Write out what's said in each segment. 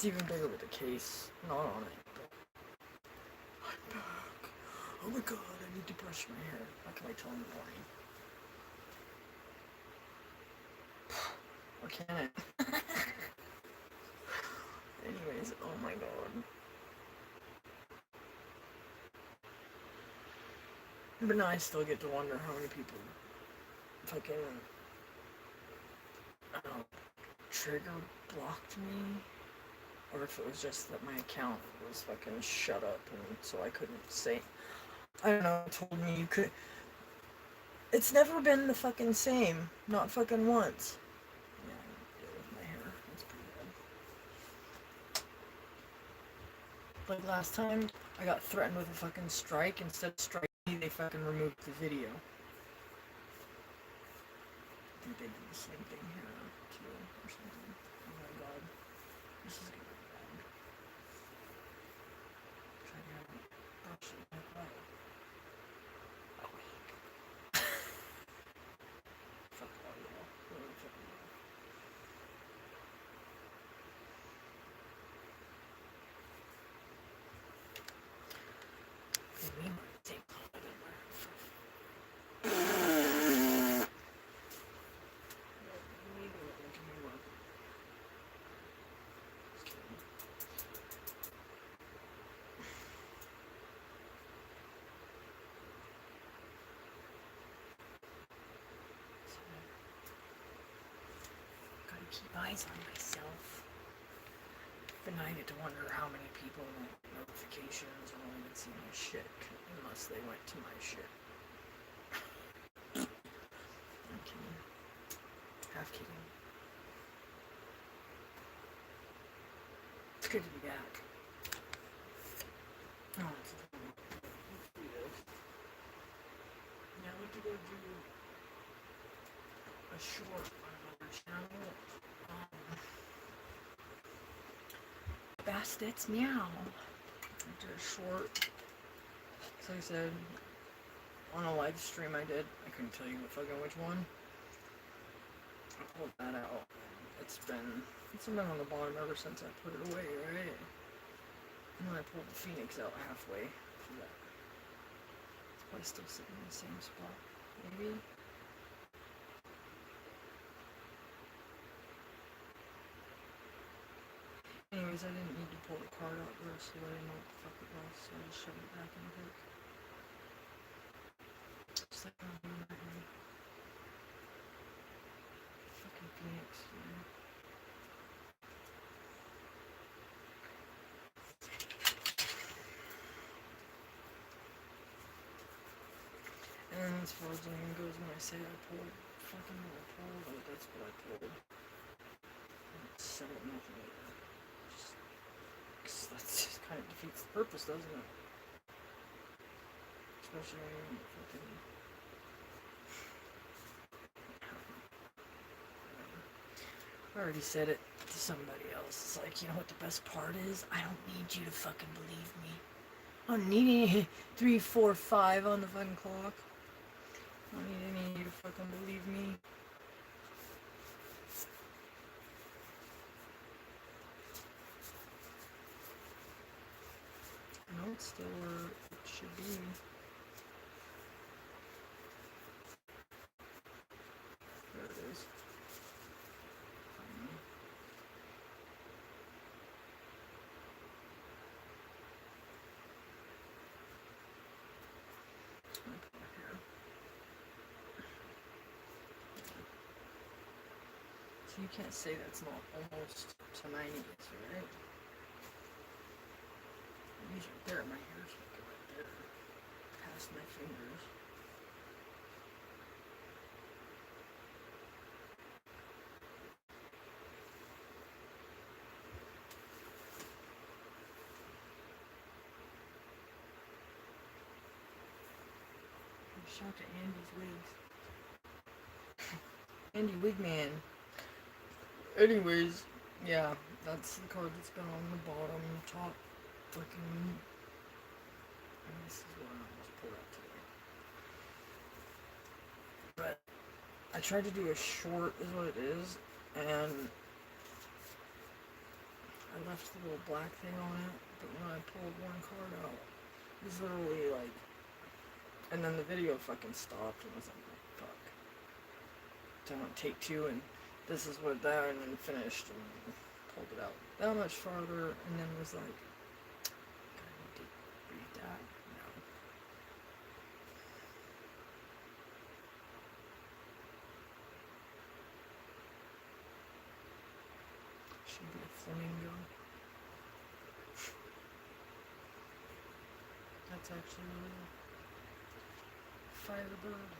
It's even bigger with the case not on it. But I'm back. Oh my god, I need to brush my hair. I can wait till in the morning. Or can it? Anyways, oh my god. But now I still get to wonder how many people fucking trigger blocked me, or if it was just that my account was fucking shut up and so I couldn't say. I don't know. Told me you could. It's never been the fucking same. Not fucking once. Yeah, I deal with my hair. That's pretty bad. Like last time, I got threatened with a fucking strike. Instead of striking me, they fucking removed the video. I think they did the same thing here too, or something. Oh my god, this is gonna be bad. Try to have it brush it back out. A week. Fuck all y'all. Really fucking well. We might take longer than we're gotta keep eyes on myself. But now I get to wonder how many people notifications won't even see my shit unless they went to my shit. I'm kidding. Half kidding. It's good to be back. Oh, it's now we have to go do a short on another channel. Bastards meow. I did a short. So I said on a live stream I did. I couldn't tell you which one. I pulled that out. It's been on the bottom ever since I put it away, right? And then I pulled the Phoenix out halfway for that. It's probably still sitting in the same spot. Maybe. Anyways, I didn't need to pull the card out first, so I didn't know what the fuck it was, so I just shoved it back in the hook. Just like I'm doing right here. Fucking Phoenix, man. And as far as the name goes, when I say I pulled, fucking what I pulled, like that's what I pulled. So nothing later. Just, that just kind of defeats the purpose, doesn't it? Especially when you fucking. I already said it to somebody else. It's like, you know what the best part is? I don't need you to fucking believe me. I don't need any 3, 4, 5 on the fucking clock. I don't need any of you to fucking believe me. No, it's still where it should be. There it is. So you can't say that's not almost to 90, right? These right there, my hair's looking right there, past my fingers. Shout to Andy's wigs. Andy Wigman. Anyways, yeah, that's the card that's been on the bottom, top, freaking. And this is what I almost pulled out today. But I tried to do a short, is what it is, and I left the little black thing on it, but when I pulled one card out, it was literally like, and then the video fucking stopped, and I was like, oh, fuck. So I went take two, and this is what that, and then finished, and pulled it out that much farther, and then was like, I need to read that. No. Should be a flamingo. That's actually a firebird.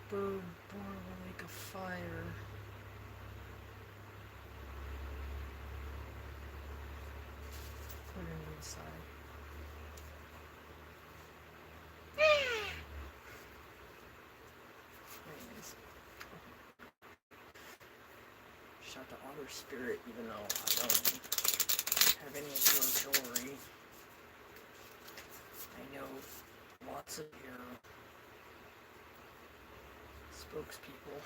Bird born of a lake of fire. Put it inside. Anyways. Shout to Otter Spirit, even though I don't have any of your jewelry. I know lots of your spokespeople.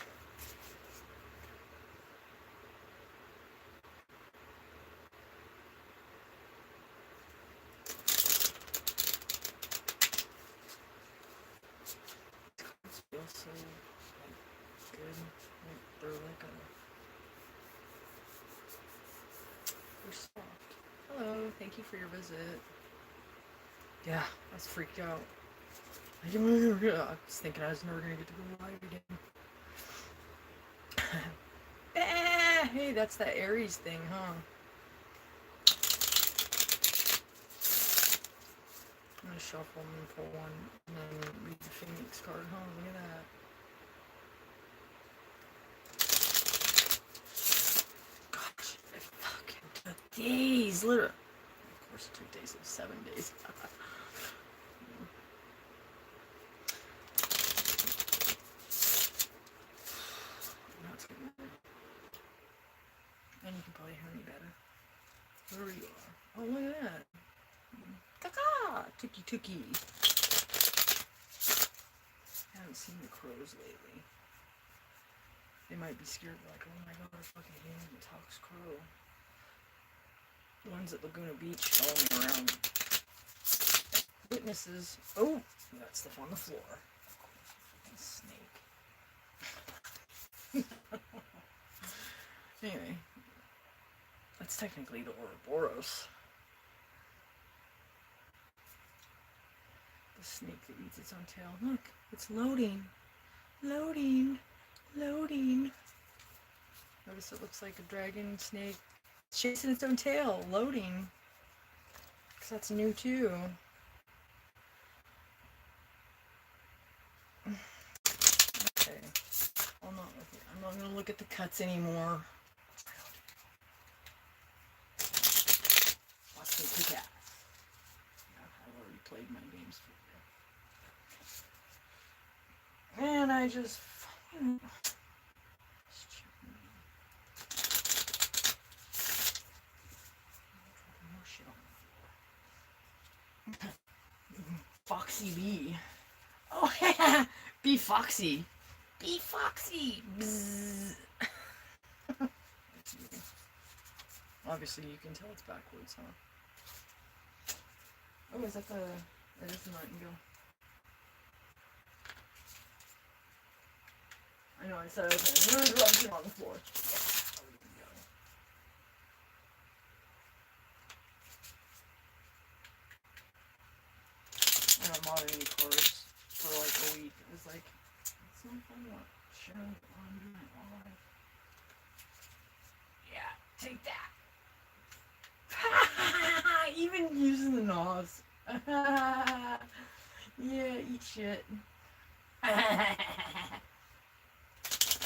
It feels so like, good. Like, they're like they're soft. Hello, thank you for your visit. Yeah, I was freaked out. I was thinking I was never gonna get to go live again. Hey, that's that Aries thing, huh? I'm gonna shuffle and pull one, and then read the Phoenix card, huh? Look at that. Gosh, it fucking took days, literally. Of course, it took days. It was 7 days. And you can probably hear me better. There you are. Oh, look at that. Caca! Tookie tookie. I haven't seen the crows lately. They might be scared, like, oh my god, a fucking human talks crow. The ones at Laguna Beach follow me around. Witnesses. Oh, got stuff on the floor. Snake. Anyway. That's technically the Ouroboros. The snake that eats its own tail. Look, it's loading. Loading. Loading. Notice it looks like a dragon snake. It's chasing its own tail. Loading. Because that's new too. Okay. I'm not going to look at the cuts anymore. Watch me kick ass. I've already played my games for you. And I just fucking... Foxy Bee. Oh yeah! Be Foxy. Be Foxy. Bzzz. Obviously you can tell it's backwards, huh? Oh, is that the... That is the nightingale. I know, I said I was going to rub it on the floor. I don't mod any cards for like a week. It was like, it's not fun to show on my life. Yeah, take that. Even using the NOS. Yeah, eat shit.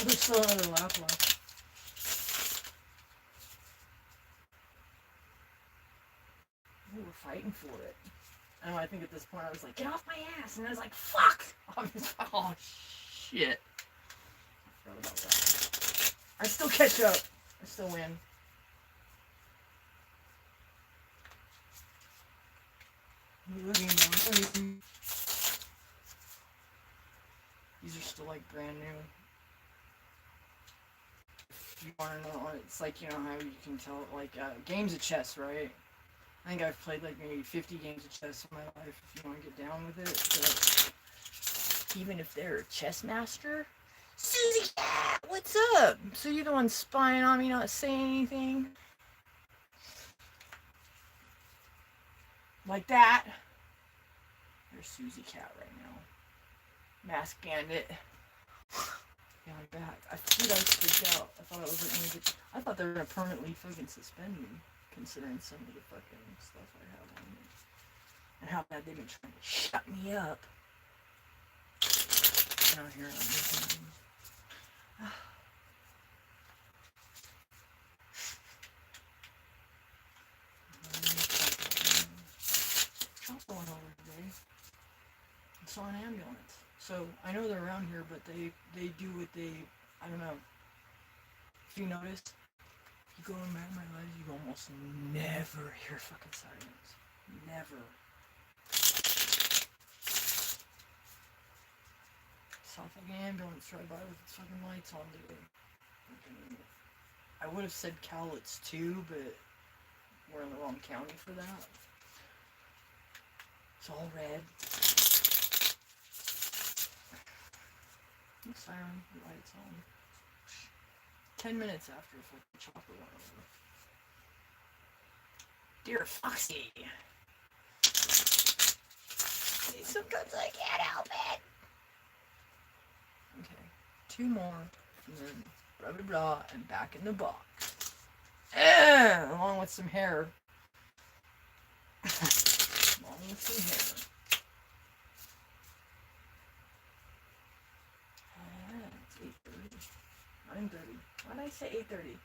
There's still another lap left. We were fighting for it. And I think at this point I was like, get off my ass! And I was like, fuck! Oh, shit. I forgot about that. I still catch up. I still win. These are still like brand new. if you want to know, it's like, you know how you can tell, like, games of chess, right? I think I've played like maybe 50 games of chess in my life if you want to get down with it. But even if they're a chess master, Susie Cat, what's up? So you're the one spying on me, not saying anything? Like that. There's Susie Cat right now. Mask Bandit. Yeah, I'm back. I freaked out. I thought I was gonna get. I thought they were gonna permanently fucking suspend me, considering some of the fucking stuff I have on me, and how bad they've been trying to shut me up. Now here I'm making. What's going over today? I saw an ambulance. So I know they're around here, but they do what they, I don't know. If you notice, you go in my life, you almost never hear fucking sirens. Never. Saw a fucking ambulance drive by with its fucking lights on today. I would have said Cowlitz too, but we're in the wrong county for that. It's all red. Siren, the lights on. 10 minutes after the fucking chopper went over. Dear Foxy. Sometimes I can't help it. Okay. 2 more. And then blah blah blah and back in the box. Along with some hair. Along with some hair. It's 8:30. 9:30. Why did I say 8:30?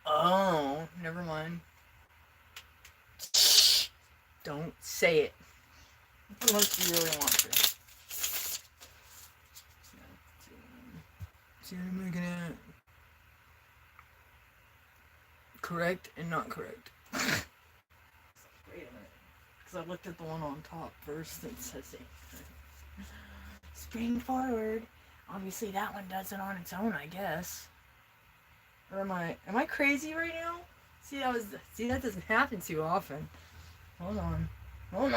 Oh, never mind. Don't say it. Unless you really want to. See what I'm looking at. Correct and not correct. Wait a minute. Because I looked at the one on top first and it says it. Spring forward. Obviously that one does it on its own, I guess. Or am I crazy right now? See, that doesn't happen too often. Hold on. Oh,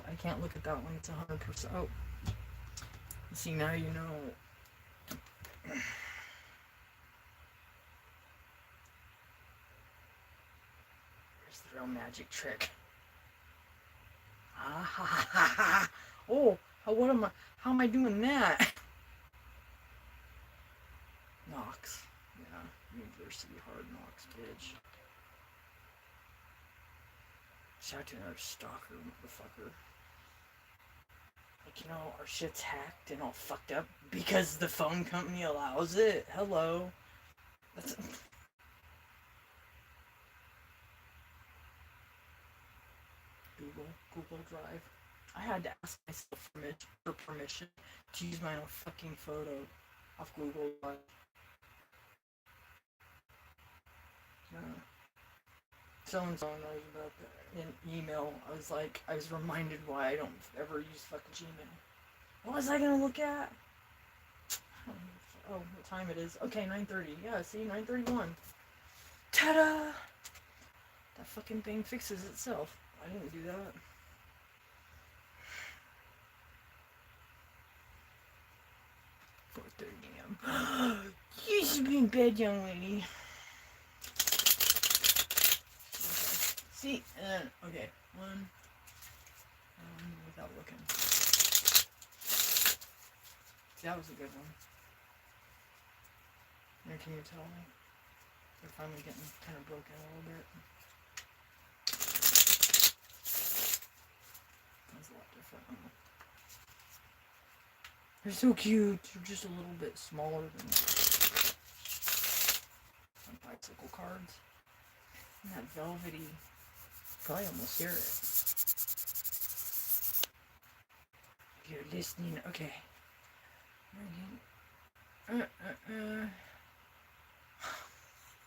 I can't look at that one. It's 100%. Oh. See, now you know. Here's the real magic trick. Ah ha ha ha ha. Oh, how am I doing that? Knox. Yeah, University Hard Knocks, bitch. Shout out to another stalker, motherfucker. Like, you know, our shit's hacked and all fucked up because the phone company allows it. Hello. That's... Google Drive. I had to ask myself for permission to use my own fucking photo off Google Drive. So-and-so knows about that. In email, I was reminded why I don't ever use fucking Gmail. What was I gonna look at? Oh, what time it is? Okay, 9:30. Yeah, see, 9:31. Ta-da! That fucking thing fixes itself. I didn't do that. You should be in bed, young lady. See, okay, one, without looking. See, that was a good one. Now, can you tell me? They're finally getting kind of broken a little bit. That's a lot different. They're so cute. They're just a little bit smaller than some bicycle cards. And that velvety. Probably almost hear it. If you're listening, okay.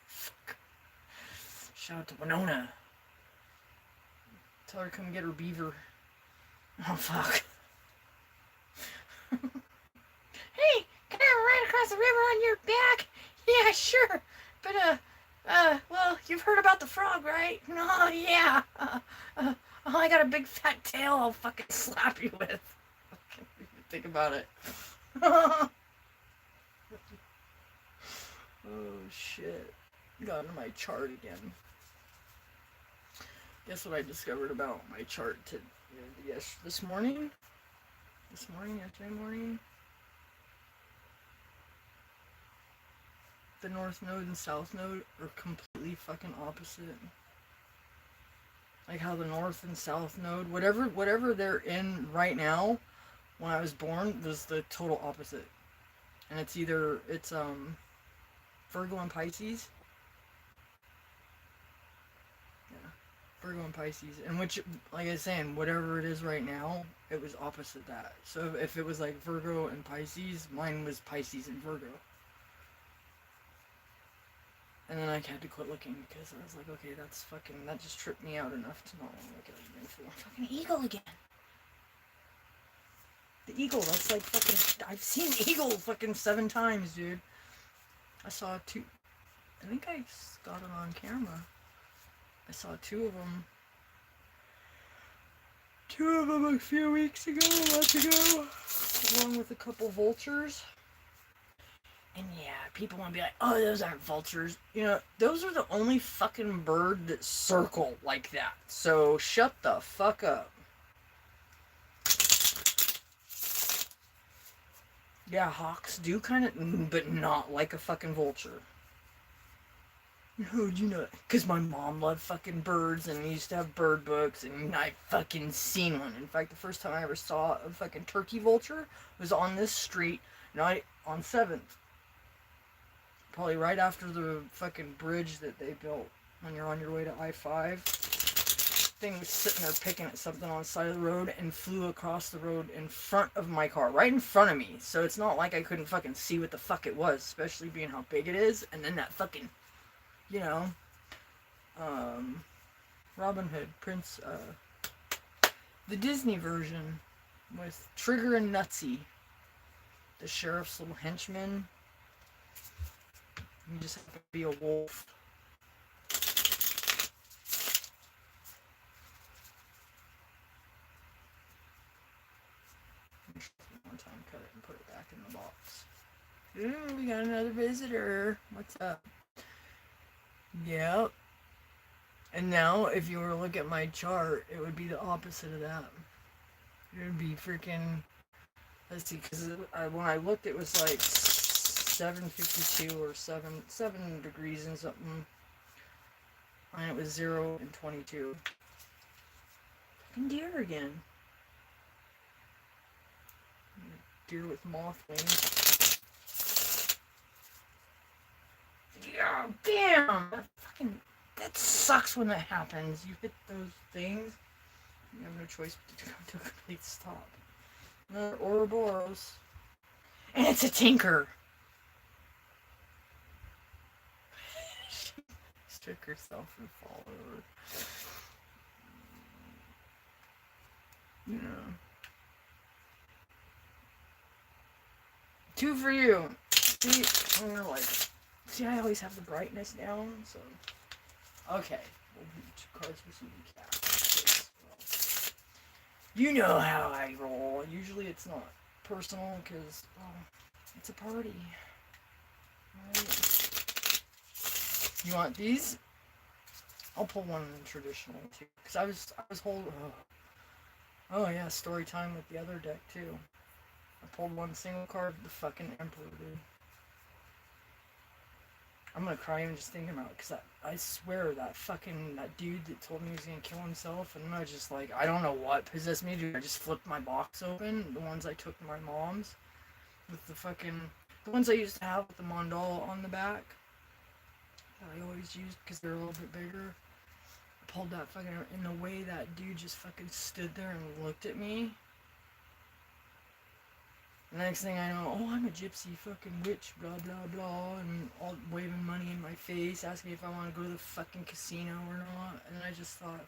Fuck. Shout out to Winona. Tell her to come get her beaver. Oh fuck. Hey, come on, right across cross the river on your back? Yeah, sure. But, well, you've heard about the frog, right? No, yeah. Oh, I got a big fat tail I'll fucking slap you with. Think about it. Oh, shit. Got into my chart again. Guess what I discovered about my chart this morning? Yesterday morning? The North Node and South Node are completely fucking opposite. Like how the North and South Node, whatever they're in right now, when I was born, was the total opposite. And it's Virgo and Pisces. Yeah, Virgo and Pisces. And which, like I was saying, whatever it is right now, it was opposite that. So if it was like Virgo and Pisces, mine was Pisces and Virgo. And then I had to quit looking because I was like, okay, that just tripped me out enough to not want to look at it again for a fucking eagle again. The eagle, that's like fucking, I've seen eagle fucking 7 times, dude. I saw 2, I think I got it on camera. I saw 2 of them. 2 of them a few weeks ago, months ago, along with a couple vultures. And yeah, people want to be like, oh, those aren't vultures. You know, those are the only fucking bird that circle like that. So shut the fuck up. Yeah, hawks do kind of, but not like a fucking vulture. How'd you know? Because my mom loved fucking birds and we used to have bird books and I fucking seen one. In fact, the first time I ever saw a fucking turkey vulture was on this street, on 7th. Probably right after the fucking bridge that they built when you're on your way to I-5. Thing was sitting there picking at something on the side of the road and flew across the road in front of my car, right in front of me. So it's not like I couldn't fucking see what the fuck it was, especially being how big it is. And then that fucking, Robin Hood, the Disney version with Trigger and Nutsy, the sheriff's little henchman. You just have to be a wolf. One time, cut it and put it back in the box. Ooh, we got another visitor. What's up? Yep. And now, if you were to look at my chart, it would be the opposite of that. It would be freaking. Let's see, because when I looked, it was like 7:52 or 7 degrees and something. And it was 0 and 22. Fucking deer again. Deer with moth wings. Yeah, damn! That sucks when that happens. You hit those things, you have no choice but to come to a complete stop. Another Ouroboros. And it's a tinker! Stick herself and fall over. Yeah. 2 for you. See, I'm gonna see, I always have the brightness down, so. Okay, we'll do 2 cards for some cat. Well, you know how I roll. Usually it's not personal because, it's a party. Right. You want these? I'll pull one traditional too, because I was holding. Oh yeah, story time with the other deck too. I pulled one single card, the fucking Emperor, dude. I'm gonna cry even just thinking about it, because I swear that dude that told me he was gonna kill himself, and I just like, I don't know what possessed me, dude. I just flipped my box open, the ones I took to my mom's, with the ones I used to have with the mandala on the back, that I always used because they're a little bit bigger. I pulled that fucking, in the way that dude just fucking stood there and looked at me. The next thing I know, oh, I'm a gypsy fucking witch, blah, blah, blah, and all waving money in my face, asking if I want to go to the fucking casino or not, and I just thought,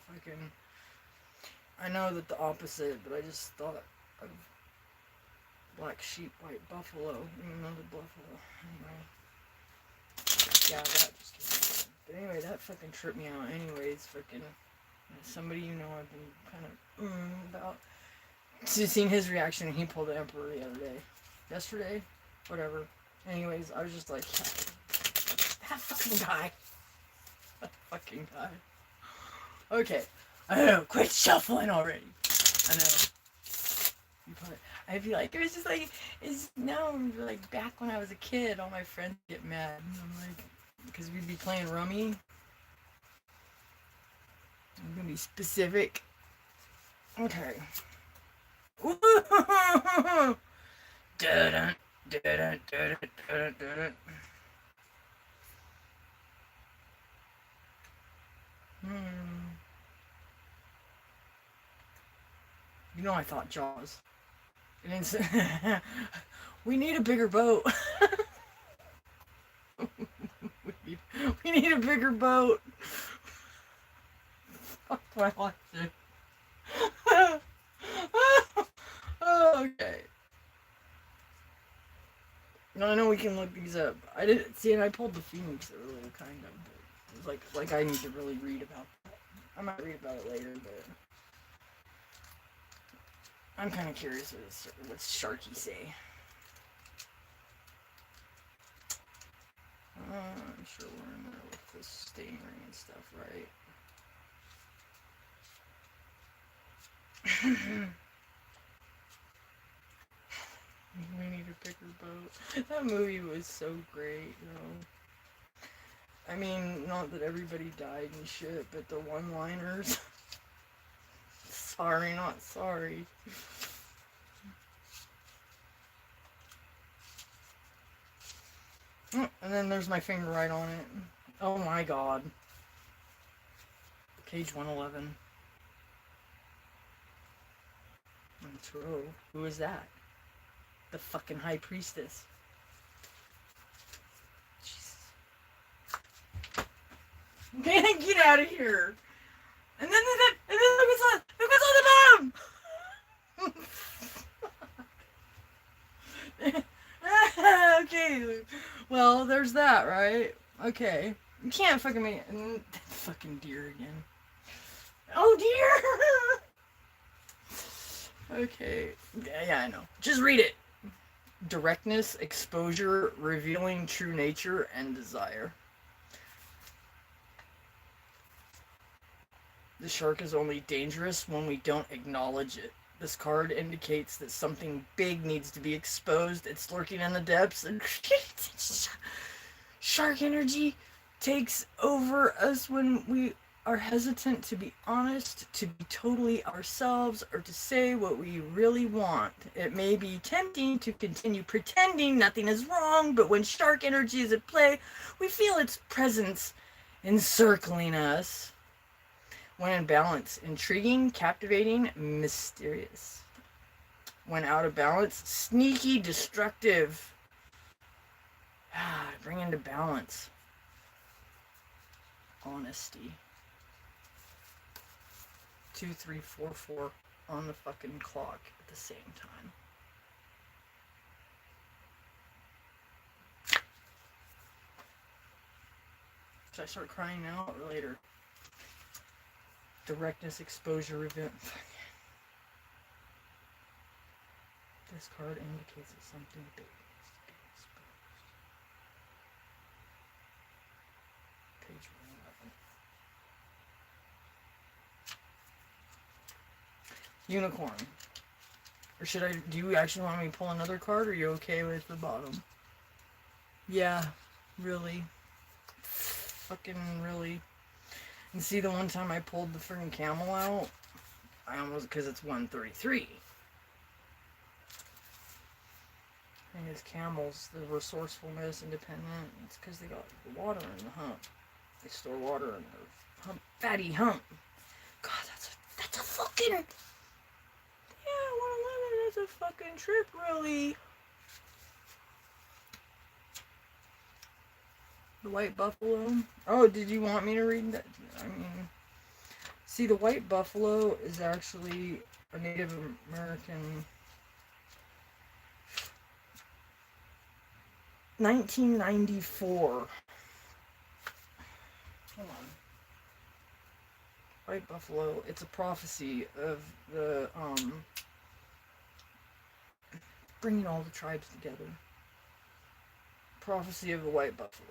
I know that the opposite, but I just thought of Black sheep, white buffalo. Another buffalo. Anyway. Yeah, that just came out. But anyway, that fucking tripped me out. Anyways, fucking somebody you know I've been kind of about. Seeing his reaction, he pulled the Emperor the other day. Yesterday? Whatever. Anyways, I was just like, that fucking guy. That fucking guy. Okay. I know, quit shuffling already. I know. I'd be like, it was just like, it's now like back when I was a kid, all my friends get mad. And I'm like, because we'd be playing rummy. I'm gonna be specific. Okay. Dun, dun, dun, dun, dun, dun. You know I thought Jaws. And it's we need a bigger boat. we need a bigger boat. Fuck my life, dude. Okay. No, I know we can look these up. I didn't see, and I pulled the Phoenix earlier, kind of. But it was like I need to really read about that. I might read about it later, but I'm kind of curious what Sharky say. I'm sure we're in there with the staying ring and stuff, right? We need a bigger boat. That movie was so great, though. I mean, not that everybody died and shit, but the one-liners. Sorry, not sorry. And then there's my finger right on it. Oh my god. Page 111. Who is that? The fucking high priestess. Jesus. Get out of here. And then look what's on the bottom. Okay. Well, there's that, right? Okay. You can't fucking make it. Fucking deer again. Oh dear. Okay. Yeah, I know. Just read it. Directness, exposure, revealing true nature and desire. The shark is only dangerous when we don't acknowledge it. This card indicates that something big needs to be exposed. It's lurking in the depths, and shark energy takes over us when we are hesitant to be honest, to be totally ourselves, or to say what we really want. It may be tempting to continue pretending nothing is wrong, but when shark energy is at play, we feel its presence encircling us. When in balance, intriguing, captivating, mysterious. When out of balance, sneaky, destructive. Bring into balance. Honesty. 2, 3, 4, 4 on the fucking clock at the same time. Should I start crying now or later? Directness, exposure, event. This card indicates that something big needs to be exposed. Page 111. Unicorn. Or should I, do you actually want me to pull another card, or are you okay with the bottom? Yeah, really. Fucking really. And see, the one time I pulled the freaking camel out, I almost, because it's 133. And his camels, the resourcefulness, independent, it's because they got water in the hump. They store water in their hump, fatty hump. God, that's a fucking, yeah, 111, that's a fucking trip, really. The white buffalo. Oh, did you want me to read that? I mean, see, the white buffalo is actually a Native American 1994. Hold on. White buffalo. It's a prophecy of the bringing all the tribes together. Prophecy of the white buffalo.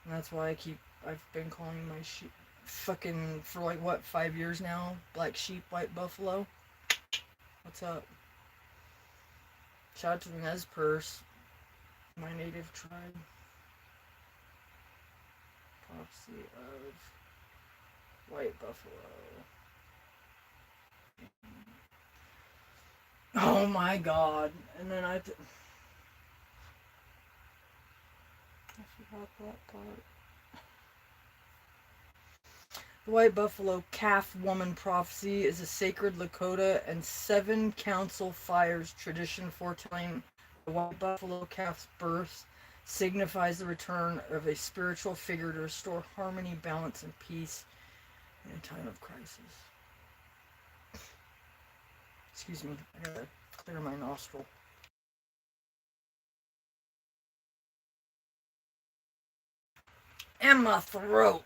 And that's why I've been calling my sheep fucking for like what, 5 years now? Black sheep, white buffalo. What's up? Shout out to the Nez Perce, my native tribe. Prophecy of white buffalo. Oh my god. And then I forgot that part. The White Buffalo Calf Woman Prophecy is a sacred Lakota and 7 council fires tradition foretelling the White Buffalo Calf's birth, signifies the return of a spiritual figure to restore harmony, balance, and peace in a time of crisis. Excuse me, I gotta clear my nostril. And my throat.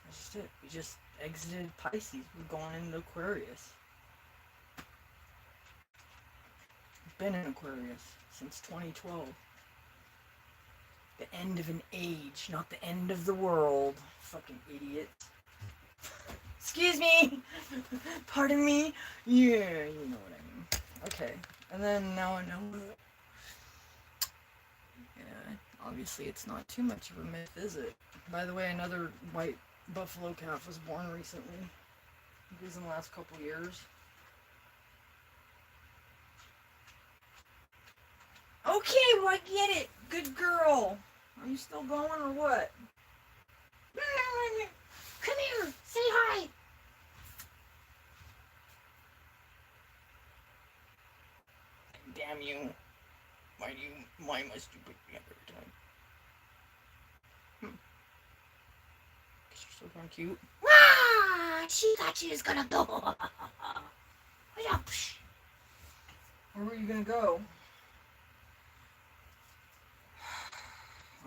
That's just it. We just exited Pisces. We're going into Aquarius. Been in Aquarius since 2012. The end of an age, not the end of the world. Fucking idiot. Excuse me! Pardon me? Yeah, you know what I mean. Okay, and then now I know. Yeah, obviously it's not too much of a myth, is it? By the way, another white buffalo calf was born recently. It was in the last couple years. Okay, well, I get it. Good girl. Are you still going or what? Come here. Say hi. Damn you. Why must you pick me up every time? Because you're so darn cute. Ah, she thought she was gonna go. Where were you gonna go?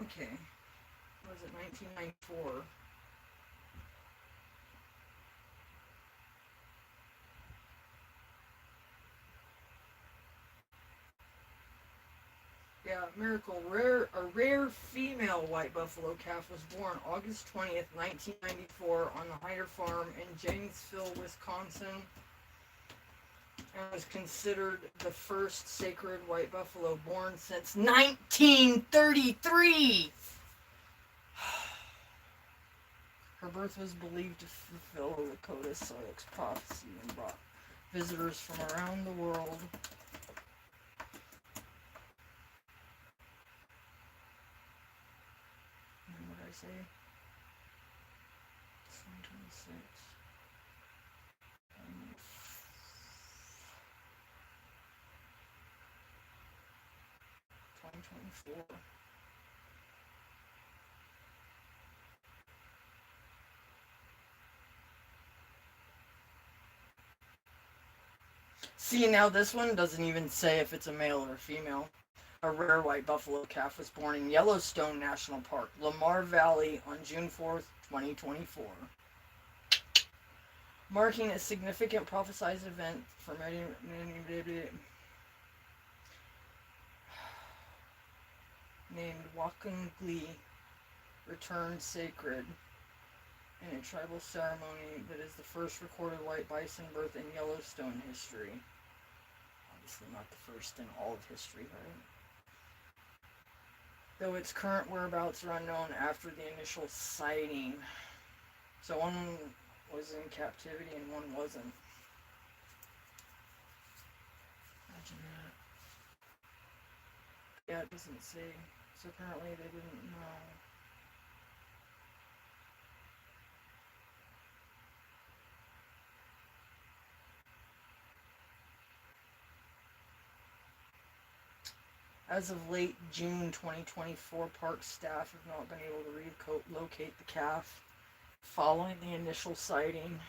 Okay. What was it, 1994? Yeah, miracle. A rare female white buffalo calf was born August 20th, 1994 on the Hyder Farm in Janesville, Wisconsin, and was considered the first sacred white buffalo born since 1933. Her birth was believed to fulfill Lakota Sioux prophecy and brought visitors from around the world. What did I say? 2026. 2024. See, now this one doesn't even say if it's a male or a female. A rare white buffalo calf was born in Yellowstone National Park, Lamar Valley, on June 4th, 2024. Marking a significant prophesied event for many named Wakungli returned sacred in a tribal ceremony that is the first recorded white bison birth in Yellowstone history. Obviously not the first in all of history, right? Though its current whereabouts are unknown after the initial sighting. So one was in captivity and one wasn't. Imagine that. Yeah, it doesn't say. So apparently they didn't know. As of late June 2024, park staff have not been able to relocate the calf following the initial sighting.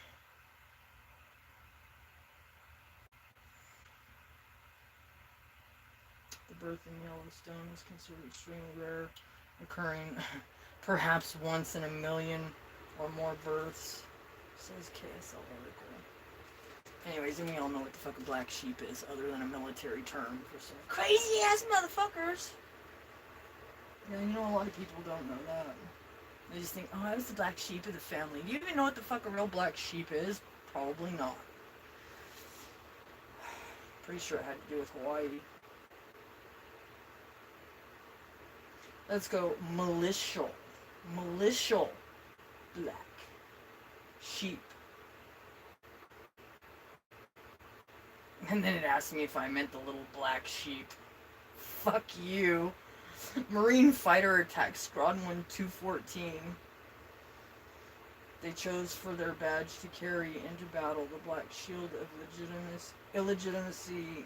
The birth in Yellowstone is considered extremely rare, occurring perhaps once in a million or more births, says KSL article. Anyways, and we all know what the fuck a black sheep is, other than a military term for some crazy ass motherfuckers. Yeah, you know, a lot of people don't know that. They just think, oh, I was the black sheep of the family. Do you even know what the fuck a real black sheep is? Probably not. Pretty sure it had to do with Hawaii. Let's go militial. Militial black sheep. And then it asked me if I meant the little black sheep. Fuck you. Marine Fighter Attack Squadron 214. They chose for their badge to carry into battle the black shield of illegitimacy,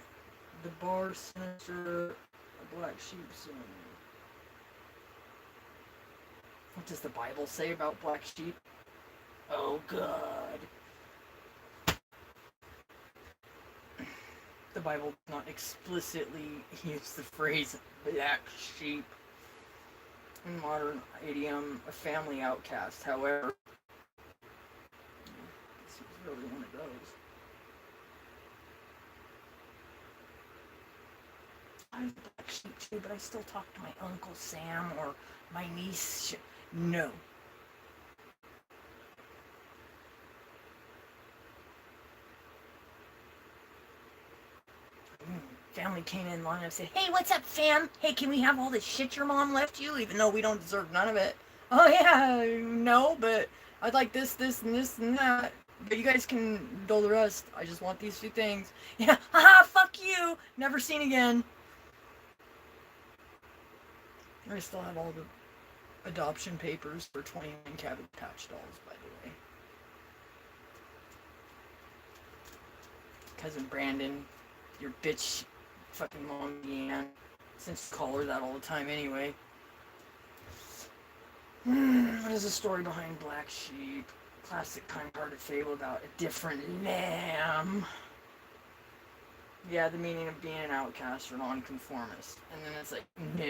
the bar sinister, a black sheep symbol. What does the Bible say about black sheep? Oh, God. The Bible does not explicitly use the phrase black sheep. In modern idiom, a family outcast. However, this is really one of those. I was a black sheep too, but I still talk to my Uncle Sam or my niece. No. Family came in long enough and said, hey, what's up, fam? Hey, can we have all the shit your mom left you, even though we don't deserve none of it? Oh, yeah, no, but I'd like this, and this, and that. But you guys can do the rest. I just want these few things. Yeah, haha, fuck you. Never seen again. I still have all the adoption papers for 29 Cabbage Patch dolls, by the way. Cousin Brandon, your bitch fucking mom, Deanne. Since you call her that all the time anyway. What is the story behind Black Sheep? Classic kind-hearted fable about a different lamb. Yeah, the meaning of being an outcast or nonconformist. And then it's like, no.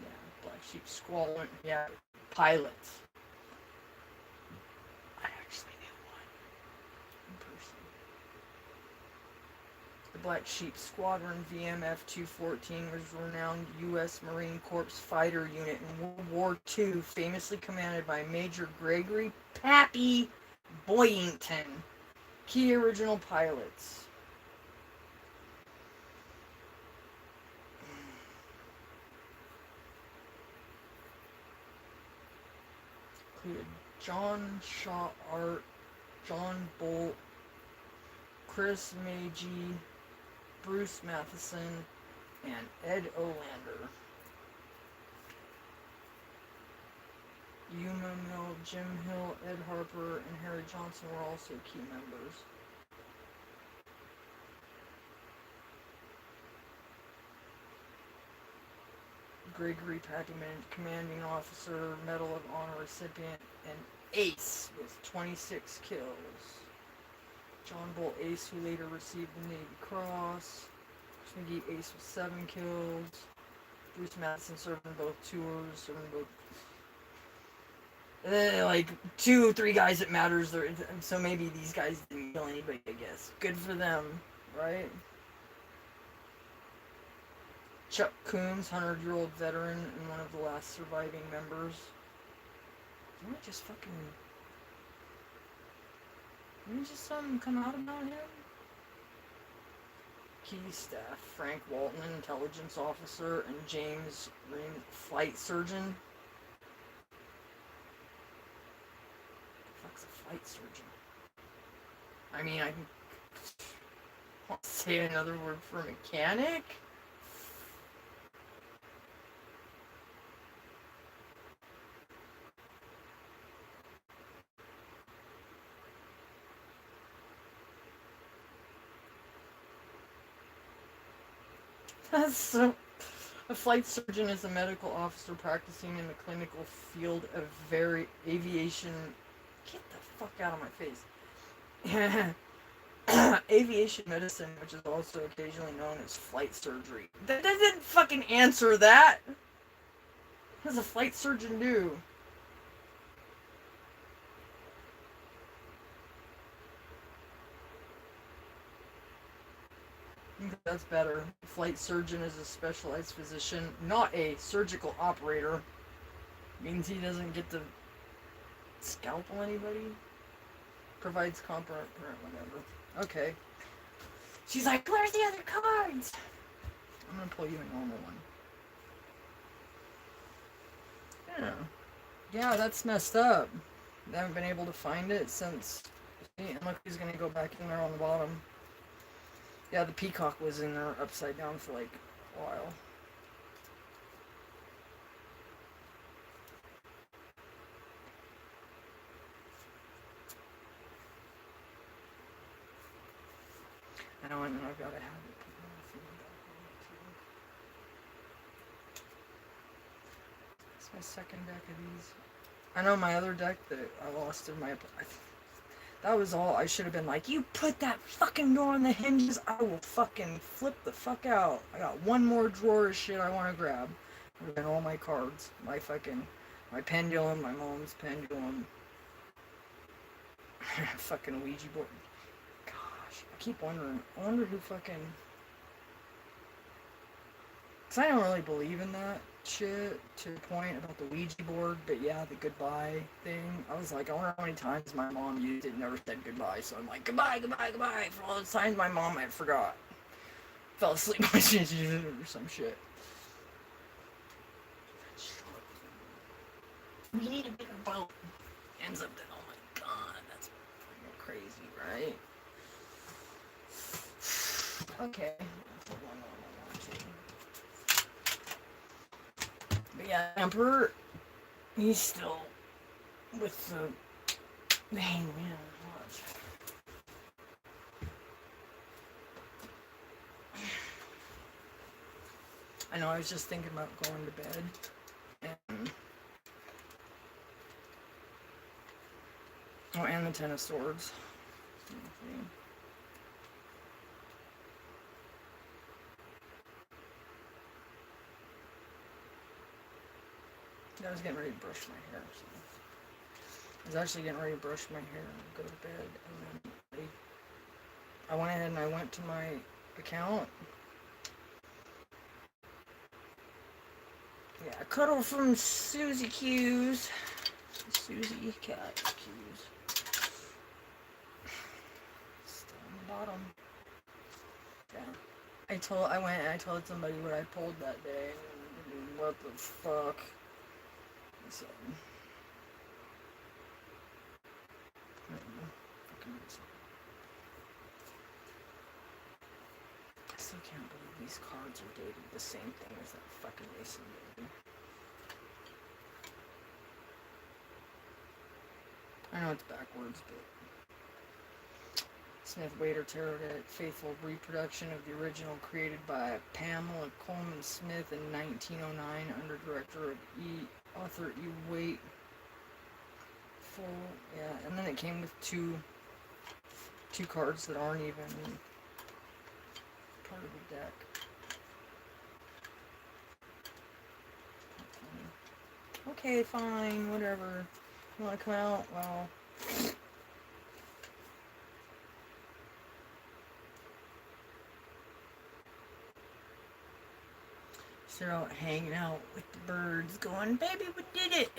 Yeah, Black Sheep Squadron. Yeah, pilots. I actually knew one in person. The Black Sheep Squadron VMF 214 was a renowned U.S. Marine Corps fighter unit in World War II, famously commanded by Major Gregory Pappy Boyington. Key original pilots. Included John Shaw Art, John Bolt, Chris Magee, Bruce Matheson, and Ed Olander. Yuma Mill, Jim Hill, Ed Harper, and Harry Johnson were also key members. Gregory Packyman, commanding officer, Medal of Honor recipient, and ace with 26 kills. John Bolt ace, who later received the Navy Cross. Chris McGee ace with 7 kills. Bruce Madison served in both tours, serving both. Like 2 or 3 guys it matters. So maybe these guys didn't kill anybody, I guess. Good for them, right? Chuck Coombs, 100-year-old veteran and one of the last surviving members. Didn't just fucking... Didn't just something come out about him? Key staff, Frank Walton, intelligence officer, and James Ring, flight surgeon. Fuck's a flight surgeon? I mean, I want to say another word for mechanic? That's so. A flight surgeon is a medical officer practicing in the clinical field of aviation. Get the fuck out of my face. Aviation medicine, which is also occasionally known as flight surgery. That doesn't fucking answer that. What does a flight surgeon do? I think that's better. A flight surgeon is a specialized physician, not a surgical operator. Means he doesn't get to scalpel anybody. Provides competent whatever. Okay. She's like, where's the other cards? I'm gonna pull you a normal one. Yeah. Yeah, that's messed up. They haven't been able to find it since. And look, he's gonna go back in there on the bottom. Yeah, the peacock was in there upside down for like a while. I know, and then I've got to have it. It's my second deck of these. I know my other deck that I lost in my. That was all. I should have been like, you put that fucking door on the hinges, I will fucking flip the fuck out. I got one more drawer of shit I want to grab. Would have been all my cards. My pendulum, my mom's pendulum. Fucking Ouija board. Gosh, I keep wondering. I wonder who fucking. Because I don't really believe in that shit to the point about the Ouija board, but yeah, the goodbye thing. I was like, I wonder how many times my mom used it and never said goodbye, so I'm like, goodbye, goodbye, goodbye. For all the times my mom I forgot. Fell asleep when she used it or some shit. We need a bigger boat. Ends up that, oh my god, that's crazy, right? Okay. But yeah, Emperor, he's still with the hangman. I know, I was just thinking about going to bed. And and the Ten of Swords. I was getting ready to brush my hair. So. I was actually getting ready to brush my hair and go to bed, and then I went ahead and I went to my account. Yeah, cuddle from Susie Q's. Susie Cat Q's. Still on the bottom. Yeah. I went and I told somebody what I pulled that day. And what the fuck? So, I still can't believe these cards are dated the same thing as that fucking Mason baby. I know it's backwards, but Smith Waiter Tarot Deck, faithful reproduction of the original created by Pamela Coleman Smith in 1909 under director of author E. Waite. Full, yeah, and then it came with two cards that aren't even part of the deck. Okay, fine, whatever. You want to come out? Well. So they're out hanging out with the birds, going, baby, we did it.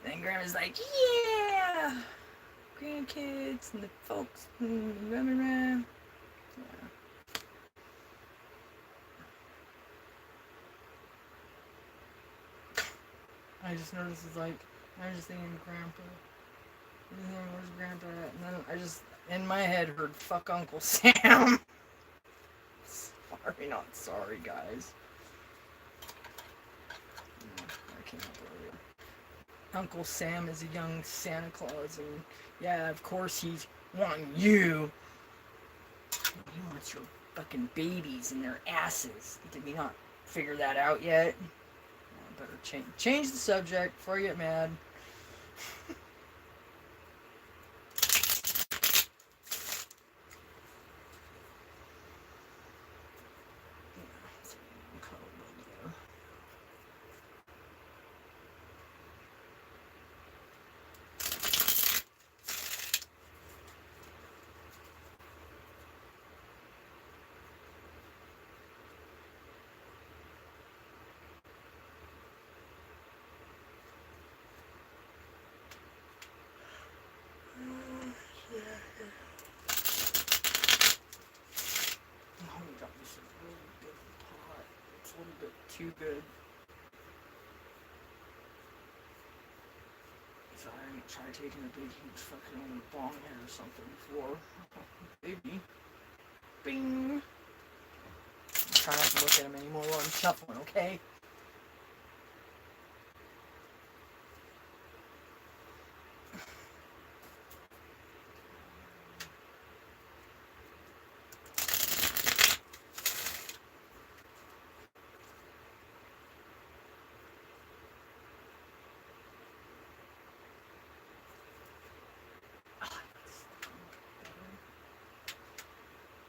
Then Grandma's like, yeah! Grandkids and the folks and running around. Yeah. I just noticed it's like, I was just thinking Grandpa. Where's Grandpa at? And then I just, in my head, heard fuck Uncle Sam. Sorry, not sorry, guys. I came up earlier. Uncle Sam is a young Santa Claus, and yeah, of course he's wanting you. He wants your fucking babies in their asses. Did we not figure that out yet? I better change the subject before I get mad. Too good. So I didn't try taking a big huge fucking bong hit or something before. Maybe. Bing! Try not to look at him anymore while I'm shuffling, okay?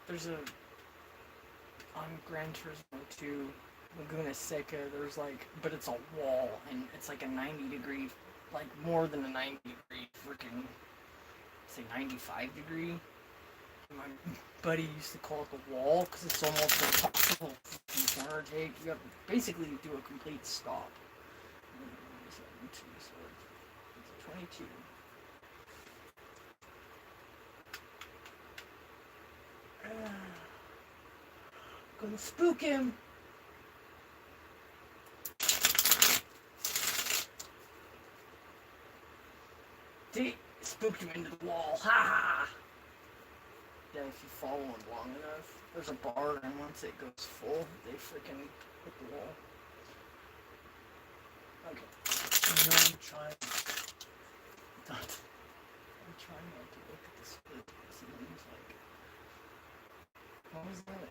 There's a on Gran Turismo 2 Laguna Seca, there's like, but it's a wall and it's like a 90-degree, like more than a 90-degree freaking, say 95-degree. My buddy used to call it the wall because it's almost impossible to corner take. You have to basically do a complete stop. 22. Gonna spook him. Spooked him into the wall. Ha ha! Yeah, if you follow him long enough, there's a bar, and once it goes full, they freaking hit the wall. Okay. I'm trying not to look at the split. It seems like. What was that?